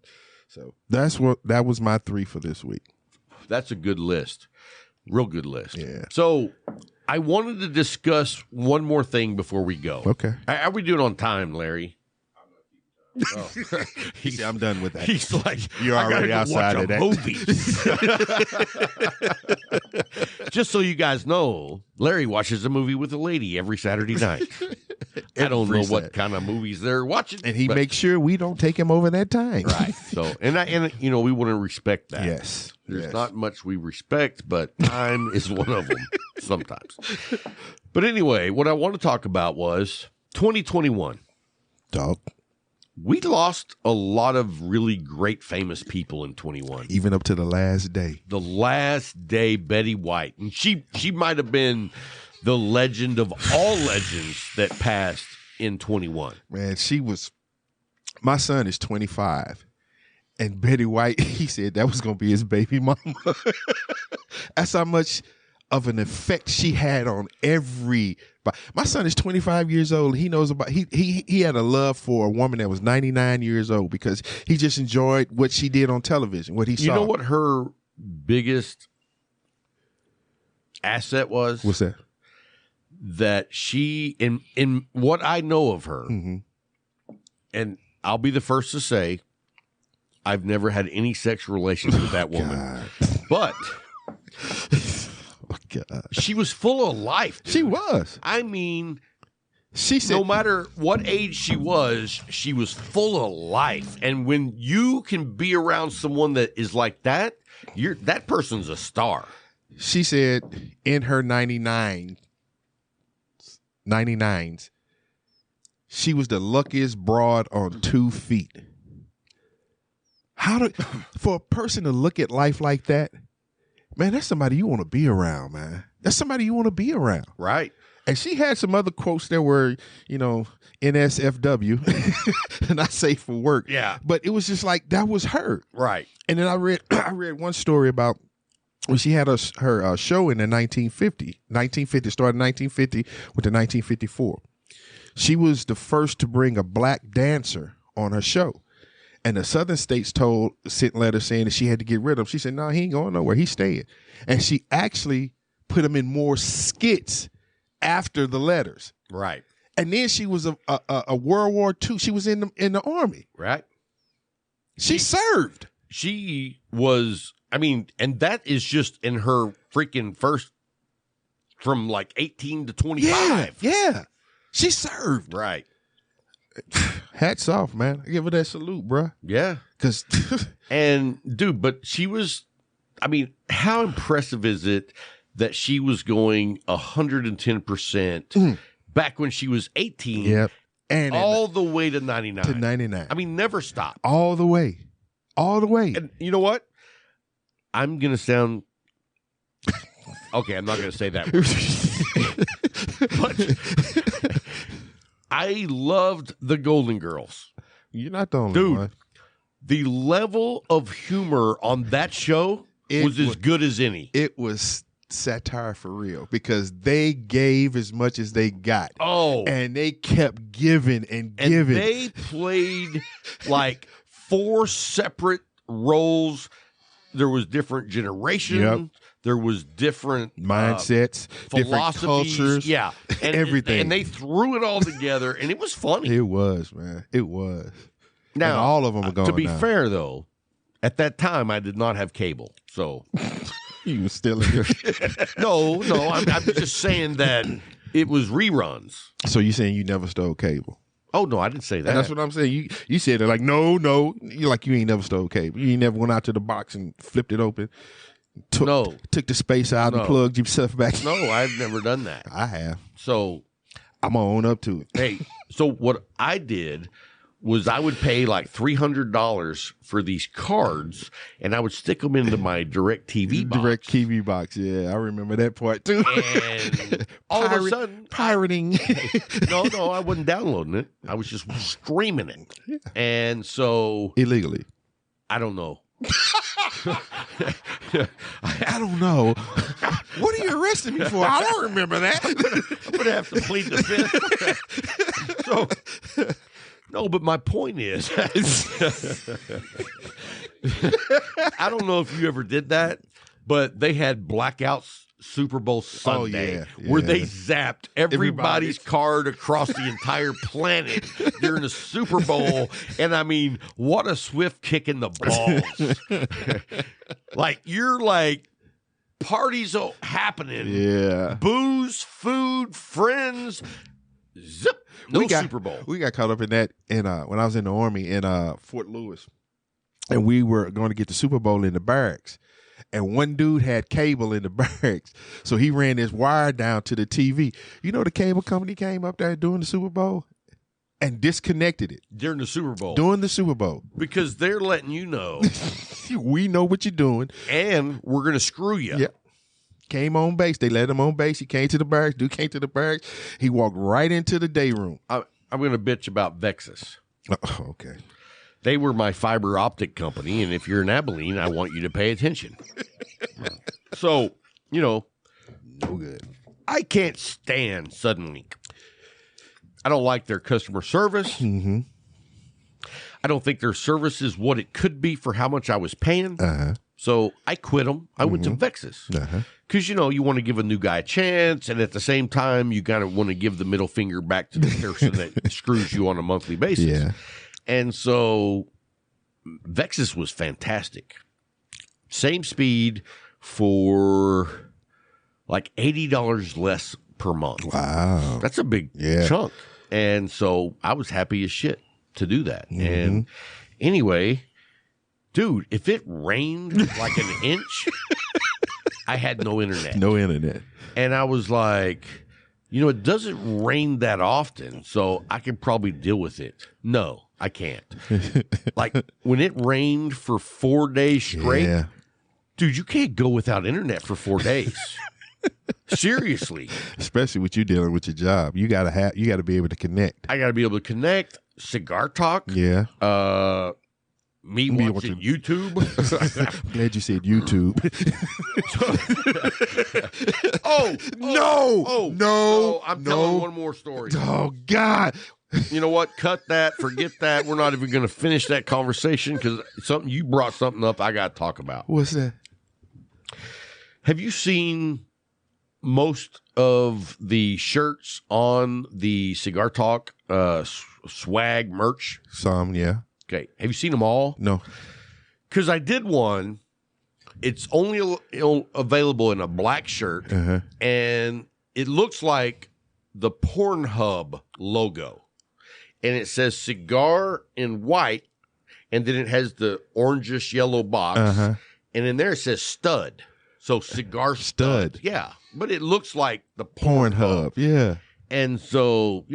Speaker 2: So that was my 3 for this week.
Speaker 1: That's a good list. Real good list.
Speaker 2: Yeah.
Speaker 1: So I wanted to discuss one more thing before we go.
Speaker 2: Okay.
Speaker 1: Are we doing on time, Larry? Oh.
Speaker 2: I'm done with that.
Speaker 1: He's like,
Speaker 2: you're already outside of that
Speaker 1: movie. Just so you guys know, Larry watches a movie with a lady every Saturday night. I don't know what kind of movies they're watching,
Speaker 2: and he makes sure we don't take him over that time.
Speaker 1: Right. So, and you know, we want to respect that.
Speaker 2: Yes.
Speaker 1: There's not much we respect, but time is one of them sometimes. But anyway, what I want to talk about was 2021.
Speaker 2: Dog.
Speaker 1: We lost a lot of really great famous people in 21.
Speaker 2: Even up to the last day.
Speaker 1: The last day, Betty White. And she might have been the legend of all legends that passed in 21.
Speaker 2: Man, my son is 25. And Betty White, he said that was going to be his baby mama. That's how much of an effect she had on everybody. My son is 25 years old. He knows about, he had a love for a woman that was 99 years old because he just enjoyed what she did on television, what he saw.
Speaker 1: You know what her biggest asset was?
Speaker 2: What's that?
Speaker 1: That she, in what I know of her, and I'll be the first to say, I've never had any sexual relations with that woman. But she was full of life. Dude.
Speaker 2: She was.
Speaker 1: I mean,
Speaker 2: she said,
Speaker 1: no matter what age she was full of life. And when you can be around someone that is like that, that person's a star.
Speaker 2: She said in her 99s, she was the luckiest broad on 2 feet. For a person to look at life like that, man, that's somebody you want to be around, man. That's somebody you want to be around.
Speaker 1: Right.
Speaker 2: And she had some other quotes that were, NSFW, not safe for work.
Speaker 1: Yeah.
Speaker 2: But it was just like, that was her.
Speaker 1: Right.
Speaker 2: And then I read one story about when she had her show in the 1950, started in 1950 with the 1954. She was the first to bring a black dancer on her show. And the southern states sent letters saying that she had to get rid of him. She said, no, he ain't going nowhere. He's staying. And she actually put him in more skits after the letters.
Speaker 1: Right.
Speaker 2: And then she was a World War II. She was in the Army.
Speaker 1: Right.
Speaker 2: She served.
Speaker 1: She was, and that is just in her freaking first, from like 18 to 25.
Speaker 2: Yeah. She served.
Speaker 1: Right.
Speaker 2: Hats off, man. I give her that salute, bro.
Speaker 1: Yeah.
Speaker 2: Because
Speaker 1: and dude, but she was, how impressive is it that she was going 110% back when she was 18?
Speaker 2: Yep. And
Speaker 1: all the way to 99.
Speaker 2: To 99.
Speaker 1: I mean, never stop.
Speaker 2: All the way. All the way.
Speaker 1: And you know what? I'm going to sound... Okay, I'm not going to say that word. But I loved the Golden Girls.
Speaker 2: You're not the only
Speaker 1: Dude,
Speaker 2: one.
Speaker 1: The level of humor on that show was as good as any.
Speaker 2: It was satire for real because they gave as much as they got.
Speaker 1: Oh.
Speaker 2: And they kept giving and giving.
Speaker 1: And they played like 4 separate roles. There was different generations.
Speaker 2: Yep.
Speaker 1: There was different
Speaker 2: mindsets, different cultures.
Speaker 1: Yeah. And
Speaker 2: everything.
Speaker 1: And they threw it all together, and it was funny.
Speaker 2: It was, man. It was.
Speaker 1: Now,
Speaker 2: and all of them are gone
Speaker 1: to be
Speaker 2: now.
Speaker 1: fair, though, at that time, I did not have cable. So
Speaker 2: you were still in it.
Speaker 1: No, I'm just saying that it was reruns.
Speaker 2: So you saying you never stole cable?
Speaker 1: Oh, no, I didn't say that.
Speaker 2: And that's what I'm saying. You said it like, no. You're like, you ain't never stole cable. You ain't never went out to the box and flipped it open. Took the space out and plugged yourself back.
Speaker 1: No, I've never done that.
Speaker 2: I have.
Speaker 1: So
Speaker 2: I'm going to own up to it.
Speaker 1: Hey, so what I did was I would pay like $300 for these cards, and I would stick them into my DirecTV box.
Speaker 2: DirecTV box, yeah. I remember that part, too.
Speaker 1: And all of a sudden...
Speaker 2: Pirating.
Speaker 1: No, I wasn't downloading it. I was just streaming it. Yeah. And so...
Speaker 2: Illegally.
Speaker 1: I don't know.
Speaker 2: I don't know. What are you arresting me for? I don't remember that.
Speaker 1: I'm gonna have to plead the fifth. So, no, but my point is, I don't know if you ever did that, but they had blackouts Super Bowl Sunday where they zapped everybody's card across the entire planet during the Super Bowl. And I mean, what a swift kick in the balls. Like, you're like, parties happening.
Speaker 2: Yeah.
Speaker 1: Booze, food, friends. Zip. No Super Bowl.
Speaker 2: We got caught up in that when I was in the Army in Fort Lewis. And we were going to get the Super Bowl in the barracks. And one dude had cable in the barracks. So he ran this wire down to the TV. You know, the cable company came up there during the Super Bowl and disconnected it.
Speaker 1: During the Super Bowl.
Speaker 2: During the Super Bowl.
Speaker 1: Because they're letting you know.
Speaker 2: We know what you're doing.
Speaker 1: And we're going to screw you.
Speaker 2: Yep. Came on base. They let him on base. He came to the barracks. Dude came to the barracks. He walked right into the day room.
Speaker 1: I'm going to bitch about Vexus.
Speaker 2: Oh, okay.
Speaker 1: They were my fiber optic company, and if you're in Abilene, I want you to pay attention. So, you know,
Speaker 2: no good.
Speaker 1: I can't stand Suddenlink. I don't like their customer service.
Speaker 2: Mm-hmm.
Speaker 1: I don't think their service is what it could be for how much I was paying. So I quit them. I went to Vexus. Because, you know, you want to give a new guy a chance, and at the same time, you kind of want to give the middle finger back to the person that screws you on a monthly basis.
Speaker 2: Yeah.
Speaker 1: And so Vexus was fantastic. Same speed for like $80 less per month.
Speaker 2: Wow.
Speaker 1: That's a big chunk. And so I was happy as shit to do that.
Speaker 2: Mm-hmm.
Speaker 1: And anyway, dude, if it rained like an inch, I had no internet.
Speaker 2: No internet.
Speaker 1: And I was like, you know, it doesn't rain that often, so I can probably deal with it. No, I can't. Like, when it rained for 4 days straight, dude, you can't go without internet for 4 days. Seriously.
Speaker 2: Especially with you dealing with your job. You gotta be able to connect.
Speaker 1: I gotta be able to connect. Cigar Talk.
Speaker 2: Yeah.
Speaker 1: Me watching YouTube.
Speaker 2: I'm glad you said YouTube. No.
Speaker 1: I'm telling one more story.
Speaker 2: Oh, God.
Speaker 1: You know what? Cut that. Forget that. We're not even going to finish that conversation because you brought something up I got to talk about.
Speaker 2: What's that?
Speaker 1: Have you seen most of the shirts on the Cigar Talk swag merch?
Speaker 2: Some, yeah.
Speaker 1: Okay. Have you seen them all?
Speaker 2: No.
Speaker 1: Because I did one. It's only available in a black shirt, and it looks like the Pornhub logo. And it says cigar in white, and then it has the orangish yellow box. And in there it says stud. So cigar
Speaker 2: Stud.
Speaker 1: Yeah. But it looks like the
Speaker 2: Pornhub. Yeah.
Speaker 1: And so,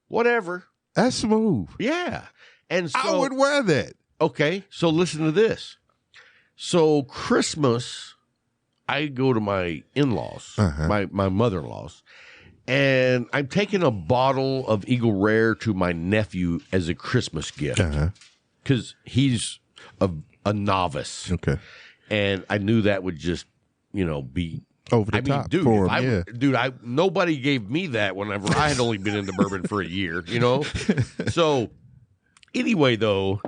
Speaker 1: whatever.
Speaker 2: That's smooth.
Speaker 1: Yeah. And so
Speaker 2: I would wear that.
Speaker 1: Okay. So listen to this. So Christmas, I go to my in-laws, my mother-in-laws, and I'm taking a bottle of Eagle Rare to my nephew as a Christmas gift because he's a novice.
Speaker 2: Okay.
Speaker 1: And I knew that would just, be
Speaker 2: over the top
Speaker 1: dude,
Speaker 2: for him.
Speaker 1: Dude, nobody gave me that whenever I had only been into bourbon for a year, So anyway, though,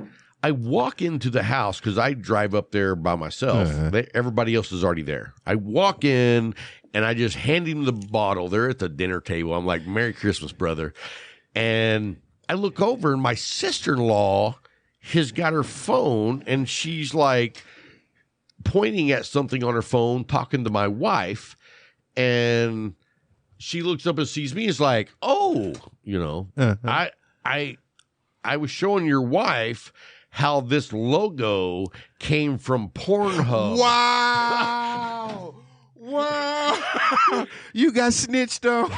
Speaker 1: I walk into the house because I drive up there by myself. Everybody else is already there. I walk in and I just hand him the bottle. They're at the dinner table. I'm like, Merry Christmas, brother. And I look over and my sister-in-law has got her phone and she's like pointing at something on her phone, talking to my wife. And she looks up and sees me. It's like, oh, I was showing your wife how this logo came from Pornhub.
Speaker 2: Wow. Wow. You got snitched on.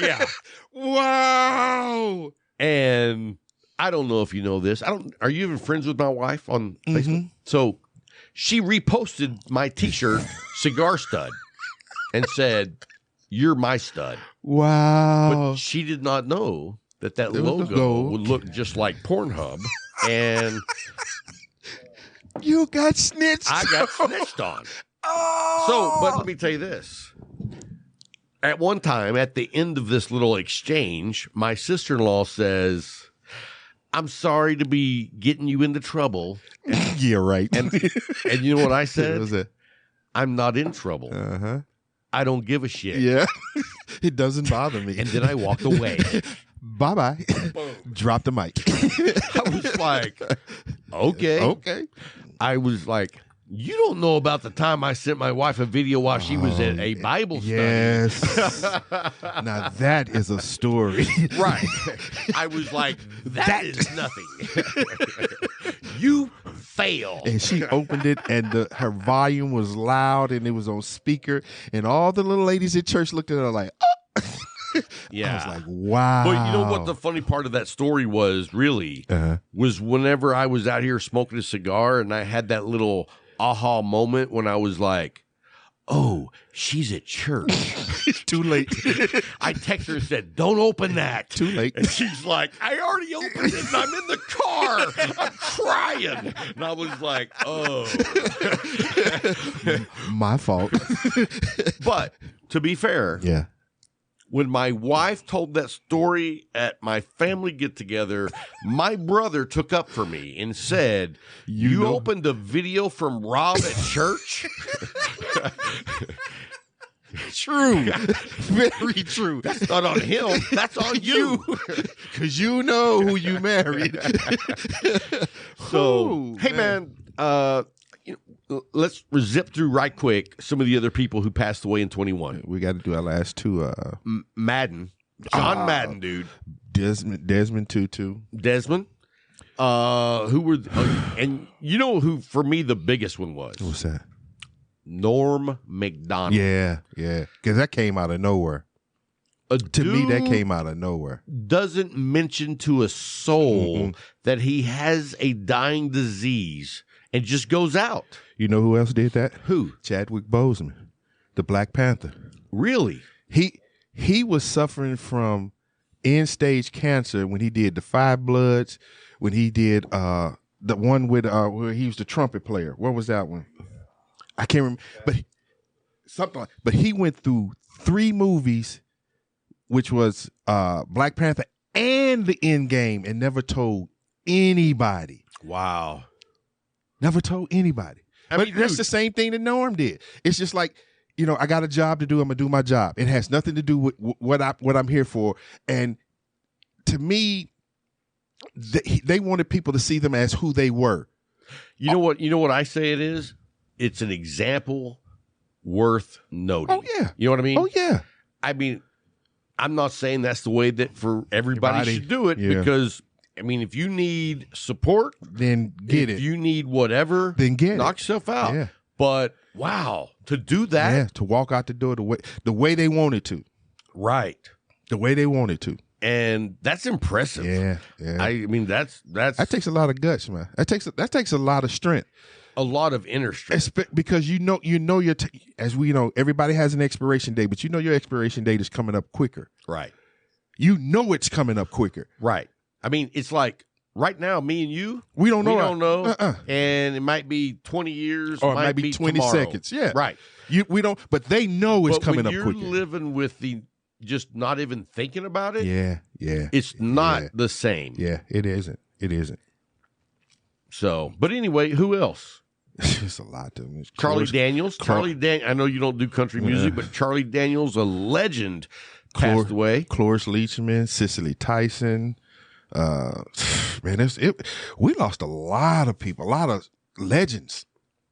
Speaker 1: Yeah.
Speaker 2: Wow.
Speaker 1: And I don't know if you know this. Are you even friends with my wife on Facebook? So she reposted my t-shirt, Cigar Stud, and said, "You're my stud."
Speaker 2: Wow.
Speaker 1: But she did not know that logo would look just like Pornhub. And
Speaker 2: you got snitched.
Speaker 1: I got snitched on.
Speaker 2: Oh.
Speaker 1: So, but let me tell you this. At one time, at the end of this little exchange, my sister-in-law says, "I'm sorry to be getting you into trouble."
Speaker 2: Yeah, right.
Speaker 1: And you know what I said?
Speaker 2: What was it?
Speaker 1: I'm not in trouble. I don't give a shit.
Speaker 2: Yeah. It doesn't bother me.
Speaker 1: And then I walked away.
Speaker 2: Bye-bye. Drop the mic.
Speaker 1: I was like, okay. I was like, you don't know about the time I sent my wife a video while she was at a Bible study.
Speaker 2: Yes. Now that is a story.
Speaker 1: Right. I was like, that is nothing. You fail.
Speaker 2: And she opened it and her volume was loud and it was on speaker and all the little ladies at church looked at her like, oh.
Speaker 1: Yeah.
Speaker 2: I was like, wow.
Speaker 1: But you know what the funny part of that story was really was whenever I was out here smoking a cigar and I had that little aha moment when I was like, oh, she's at church.
Speaker 2: Too late.
Speaker 1: I texted her and said, don't open that.
Speaker 2: Too late.
Speaker 1: And she's like, I already opened it and I'm in the car. I'm crying. And I was like, oh.
Speaker 2: My fault.
Speaker 1: But to be fair,
Speaker 2: yeah.
Speaker 1: When my wife told that story at my family get-together, my brother took up for me and said, you opened a video from Rob at church?
Speaker 2: True. Very true.
Speaker 1: That's not on him. That's on you.
Speaker 2: Because you know who you married.
Speaker 1: So, hey, man, let's zip through right quick some of the other people who passed away in 21.
Speaker 2: We got to do our last two.
Speaker 1: Madden. John Madden, dude.
Speaker 2: Desmond Tutu.
Speaker 1: Desmond. Who were, and you know who, for me, the biggest one was?
Speaker 2: What's that?
Speaker 1: Norm McDonald.
Speaker 2: Yeah. Because that came out of nowhere. To me, that came out of nowhere.
Speaker 1: Doesn't mention to a soul that he has a dying disease and just goes out.
Speaker 2: You know who else did that?
Speaker 1: Who?
Speaker 2: Chadwick Boseman, the Black Panther.
Speaker 1: Really?
Speaker 2: He was suffering from end-stage cancer when he did the Five Bloods, when he did the one with where he was the trumpet player. What was that one? I can't remember. But something. But he went through 3 movies, which was Black Panther and the Endgame, and never told anybody.
Speaker 1: Wow.
Speaker 2: Never told anybody. But that's the same thing that Norm did. It's just like, I got a job to do. I'm gonna do my job. It has nothing to do with what I'm here for. And to me, they wanted people to see them as who they were.
Speaker 1: You know what I say it is? It's an example worth noting.
Speaker 2: Oh yeah.
Speaker 1: You know what I mean?
Speaker 2: Oh yeah.
Speaker 1: I mean, I'm not saying that's the way that for everybody should do it because. I mean, if you need support,
Speaker 2: then get it.
Speaker 1: If you need whatever,
Speaker 2: then get
Speaker 1: knock yourself out.
Speaker 2: Yeah.
Speaker 1: But wow, to do that.
Speaker 2: Yeah, to walk out the door the way they wanted to.
Speaker 1: Right.
Speaker 2: The way they wanted to.
Speaker 1: And that's impressive.
Speaker 2: Yeah.
Speaker 1: I mean, that
Speaker 2: takes a lot of guts, man. That takes a lot of strength.
Speaker 1: A lot of inner strength.
Speaker 2: Because you know your as we know, everybody has an expiration date, but you know your expiration date is coming up quicker.
Speaker 1: Right.
Speaker 2: You know it's coming up quicker.
Speaker 1: Right. I mean, it's like right now, me and you,
Speaker 2: we don't know.
Speaker 1: And it might be 20 years,
Speaker 2: or it might be 20
Speaker 1: tomorrow.
Speaker 2: seconds. Yeah.
Speaker 1: Right.
Speaker 2: We don't, but they know it's coming up
Speaker 1: quicker.
Speaker 2: quicker.
Speaker 1: You're living with the just not even thinking about it.
Speaker 2: Yeah.
Speaker 1: It's not the same.
Speaker 2: Yeah, it isn't. It isn't.
Speaker 1: So, but anyway, who else?
Speaker 2: It's a lot to me.
Speaker 1: Charlie Daniels. I know you don't do country music, but Charlie Daniels, a legend, passed away.
Speaker 2: Cloris Leachman, Cicely Tyson. Man, we lost a lot of people, a lot of legends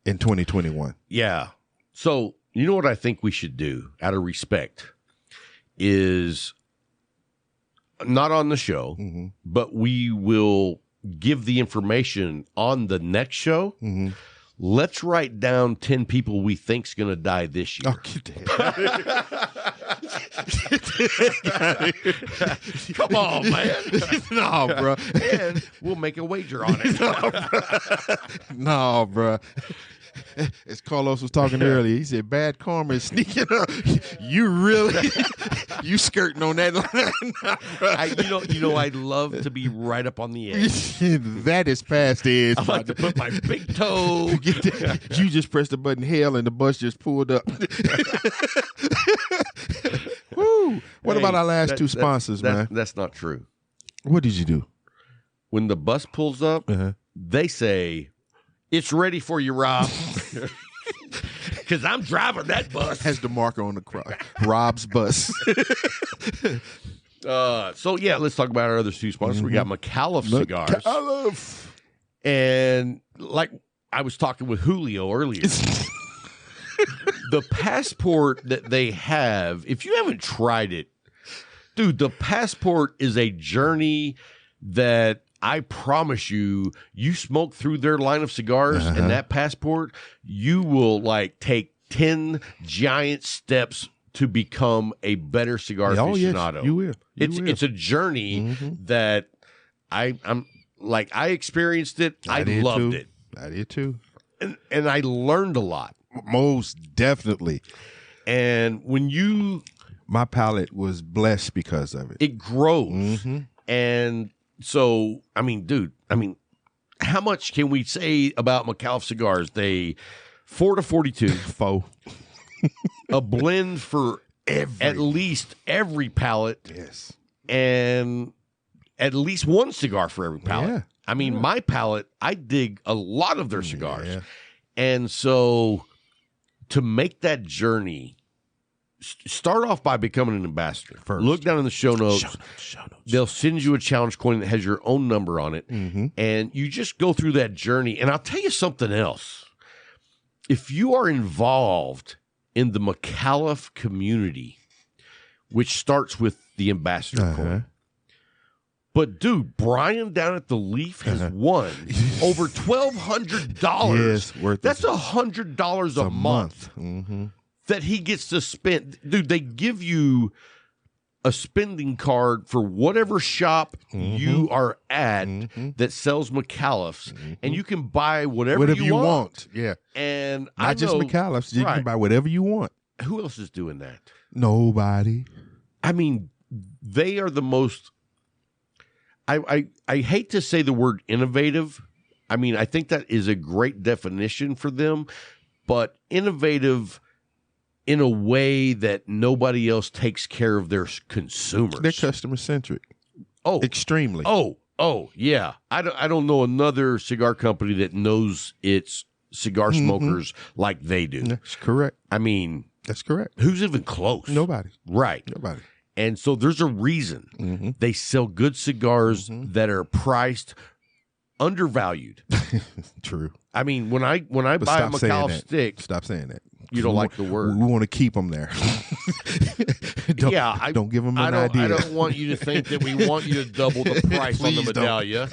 Speaker 2: in 2021.
Speaker 1: Yeah. So, you know what I think we should do out of respect is not on the show, but we will give the information on the next show. Let's write down 10 people we think's going to die this year.
Speaker 2: Oh, get the hell.
Speaker 1: Come on, man.
Speaker 2: No, bro.
Speaker 1: And we'll make a wager on it.
Speaker 2: No, bro. As Carlos was talking earlier, he said bad karma is sneaking up. You really, you skirting on that line.
Speaker 1: You know, I'd love to be right up on the edge.
Speaker 2: That is past the edge.
Speaker 1: I like to put my big toe.
Speaker 2: You just pressed the button hell and the bus just pulled up. Woo. What about our last two sponsors, man?
Speaker 1: That's not true.
Speaker 2: What did you do?
Speaker 1: When the bus pulls up, they say, "It's ready for you, Rob." Because I'm driving that bus.
Speaker 2: Has the marker on the cross. Rob's bus.
Speaker 1: So, yeah, let's talk about our other two sponsors. We got McAuliffe Cigars.
Speaker 2: McAuliffe.
Speaker 1: And like I was talking with Julio earlier, the Passport that they have, if you haven't tried it, dude, the Passport is a journey that I promise you, you smoke through their line of cigars and that Passport, you will like take 10 giant steps to become a better cigar aficionado.
Speaker 2: Yes, you will.
Speaker 1: It's a journey that I'm like, I experienced it. I loved it.
Speaker 2: I did too.
Speaker 1: And I learned a lot.
Speaker 2: Most definitely.
Speaker 1: And when
Speaker 2: my palate was blessed because of it.
Speaker 1: It grows. And so, I mean, dude, how much can we say about McAuliffe cigars? They 4 to 42. A blend for at least every palate.
Speaker 2: Yes.
Speaker 1: And at least one cigar for every palate.
Speaker 2: Yeah.
Speaker 1: I mean, my palate, I dig a lot of their cigars. Yeah. And so to make that journey, start off by becoming an ambassador.
Speaker 2: First.
Speaker 1: Look down in the show notes.
Speaker 2: Show notes.
Speaker 1: They'll send you a challenge coin that has your own number on it. And you just go through that journey. And I'll tell you something else. If you are involved in the McAuliffe community, which starts with the ambassador coin, but dude, Brian down at the Leaf has won over $1,200.
Speaker 2: Yes, worth
Speaker 1: That's $100 a month that he gets to spend. Dude, they give you a spending card for whatever shop you are at that sells McAuliffe's, and you can buy whatever you want.
Speaker 2: Yeah,
Speaker 1: and
Speaker 2: not just McAuliffe's. You can buy whatever you want.
Speaker 1: Who else is doing that?
Speaker 2: Nobody.
Speaker 1: I mean, they are the most. I hate to say the word innovative. I mean, I think that is a great definition for them, but innovative in a way that nobody else takes care of their consumers.
Speaker 2: They're customer centric.
Speaker 1: Oh,
Speaker 2: extremely.
Speaker 1: Oh, yeah. I don't know another cigar company that knows its cigar smokers like they do.
Speaker 2: That's correct.
Speaker 1: I mean,
Speaker 2: that's correct.
Speaker 1: Who's even close?
Speaker 2: Nobody.
Speaker 1: Right.
Speaker 2: Nobody.
Speaker 1: And so there's a reason they sell good cigars that are priced undervalued.
Speaker 2: True.
Speaker 1: I mean, when I buy a McAuliffe stick,
Speaker 2: stop saying that.
Speaker 1: You don't like the word.
Speaker 2: We want to keep them there. Don't give them an idea.
Speaker 1: I don't want you to think that we want you to double the price on the medallia,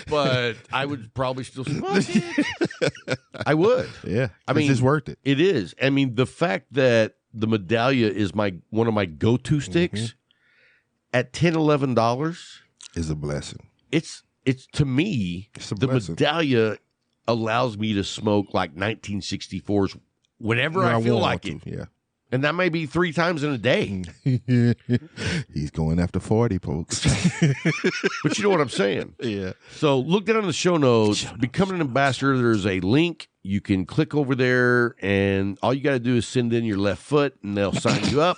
Speaker 1: but I would probably still smoke it. I would.
Speaker 2: Yeah.
Speaker 1: I mean,
Speaker 2: it's worth it.
Speaker 1: It is. I mean, the fact that the medallia is one of my go-to sticks at $10, $11
Speaker 2: is a blessing.
Speaker 1: It's to me, the
Speaker 2: blessing.
Speaker 1: medallia allows me to smoke like 1964s whenever I feel like it.
Speaker 2: Yeah.
Speaker 1: And that may be 3 times in a day.
Speaker 2: He's going after 40, folks.
Speaker 1: But you know what I'm saying?
Speaker 2: Yeah.
Speaker 1: So look down in the show notes. Become an ambassador. There's a link. You can click over there, and all you got to do is send in your left foot, and they'll sign you up.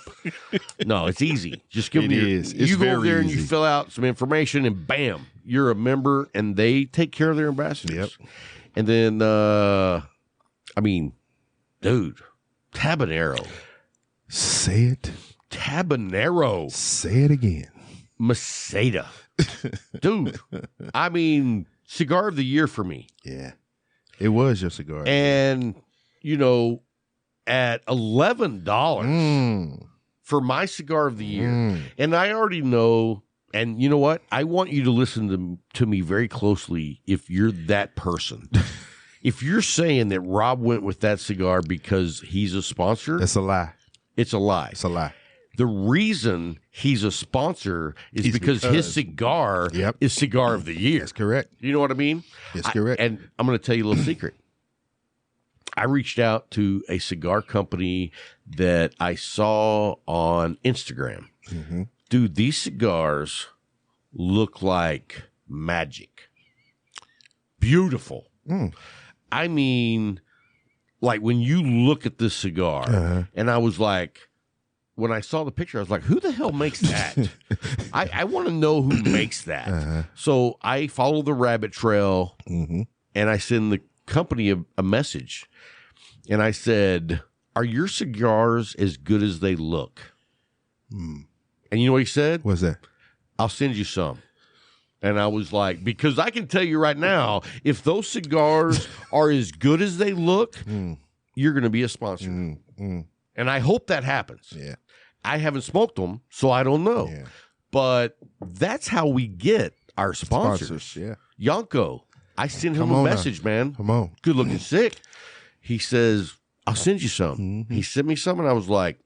Speaker 1: No, it's easy. Just give them you go over there and you fill out some information, and bam, you're a member, and they take care of their ambassadors.
Speaker 2: Yep.
Speaker 1: And then, I mean, dude, Tabanero.
Speaker 2: Say it.
Speaker 1: Tabanero.
Speaker 2: Say it again.
Speaker 1: Maseda. Dude, I mean, cigar of the year for me.
Speaker 2: Yeah. It was your cigar.
Speaker 1: And, you know, at $11 for my cigar of the year. And I already know, and you know what? I want you to listen to me very closely if you're that person. If you're saying that Rob went with that cigar because he's a sponsor,
Speaker 2: that's a lie.
Speaker 1: It's a lie.
Speaker 2: It's a lie.
Speaker 1: The reason he's a sponsor is because his cigar is cigar of the year.
Speaker 2: That's correct.
Speaker 1: You know what I mean?
Speaker 2: That's correct.
Speaker 1: And I'm going to tell you a little secret. I reached out to a cigar company that I saw on Instagram. Dude, these cigars look like magic. Beautiful. I mean, like when you look at this cigar, and I was like, when I saw the picture, I was like, who the hell makes that? I want to know who makes that. So I follow the rabbit trail, and I send the company a message. And I said, are your cigars as good as they look? And you know what he said?
Speaker 2: What's that?
Speaker 1: I'll send you some. And I was like, because I can tell you right now, if those cigars are as good as they look, you're going to be a sponsor. And I hope that happens.
Speaker 2: Yeah.
Speaker 1: I haven't smoked them, so I don't know.
Speaker 2: Yeah.
Speaker 1: But that's how we get our sponsors.
Speaker 2: Yeah.
Speaker 1: Yonko, I sent him a message, man.
Speaker 2: Come on.
Speaker 1: Good looking sick. He says, I'll send you some. He sent me some, and I was like,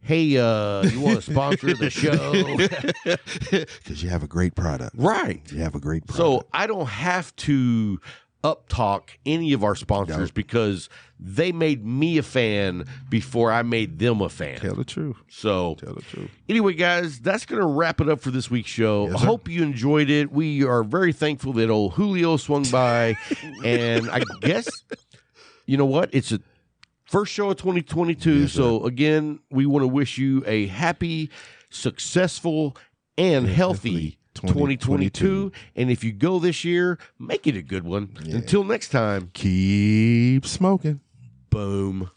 Speaker 1: hey, you want to sponsor the show?
Speaker 2: Because you have a great product.
Speaker 1: Right.
Speaker 2: You have a great product.
Speaker 1: So I don't have to up-talk any of our sponsors because they made me a fan before I made them a fan.
Speaker 2: Tell the truth.
Speaker 1: So
Speaker 2: Tell the truth.
Speaker 1: Anyway, guys, that's going to wrap it up for this week's show.
Speaker 2: Yes,
Speaker 1: I hope you enjoyed it. We are very thankful that old Julio swung by. And I guess, you know what? It's a first show of 2022.
Speaker 2: Yes,
Speaker 1: so, again, we want to wish you a happy, successful, and healthy 2022. And if you go this year, make it a good one. Until next time,
Speaker 2: keep smoking.
Speaker 1: Boom.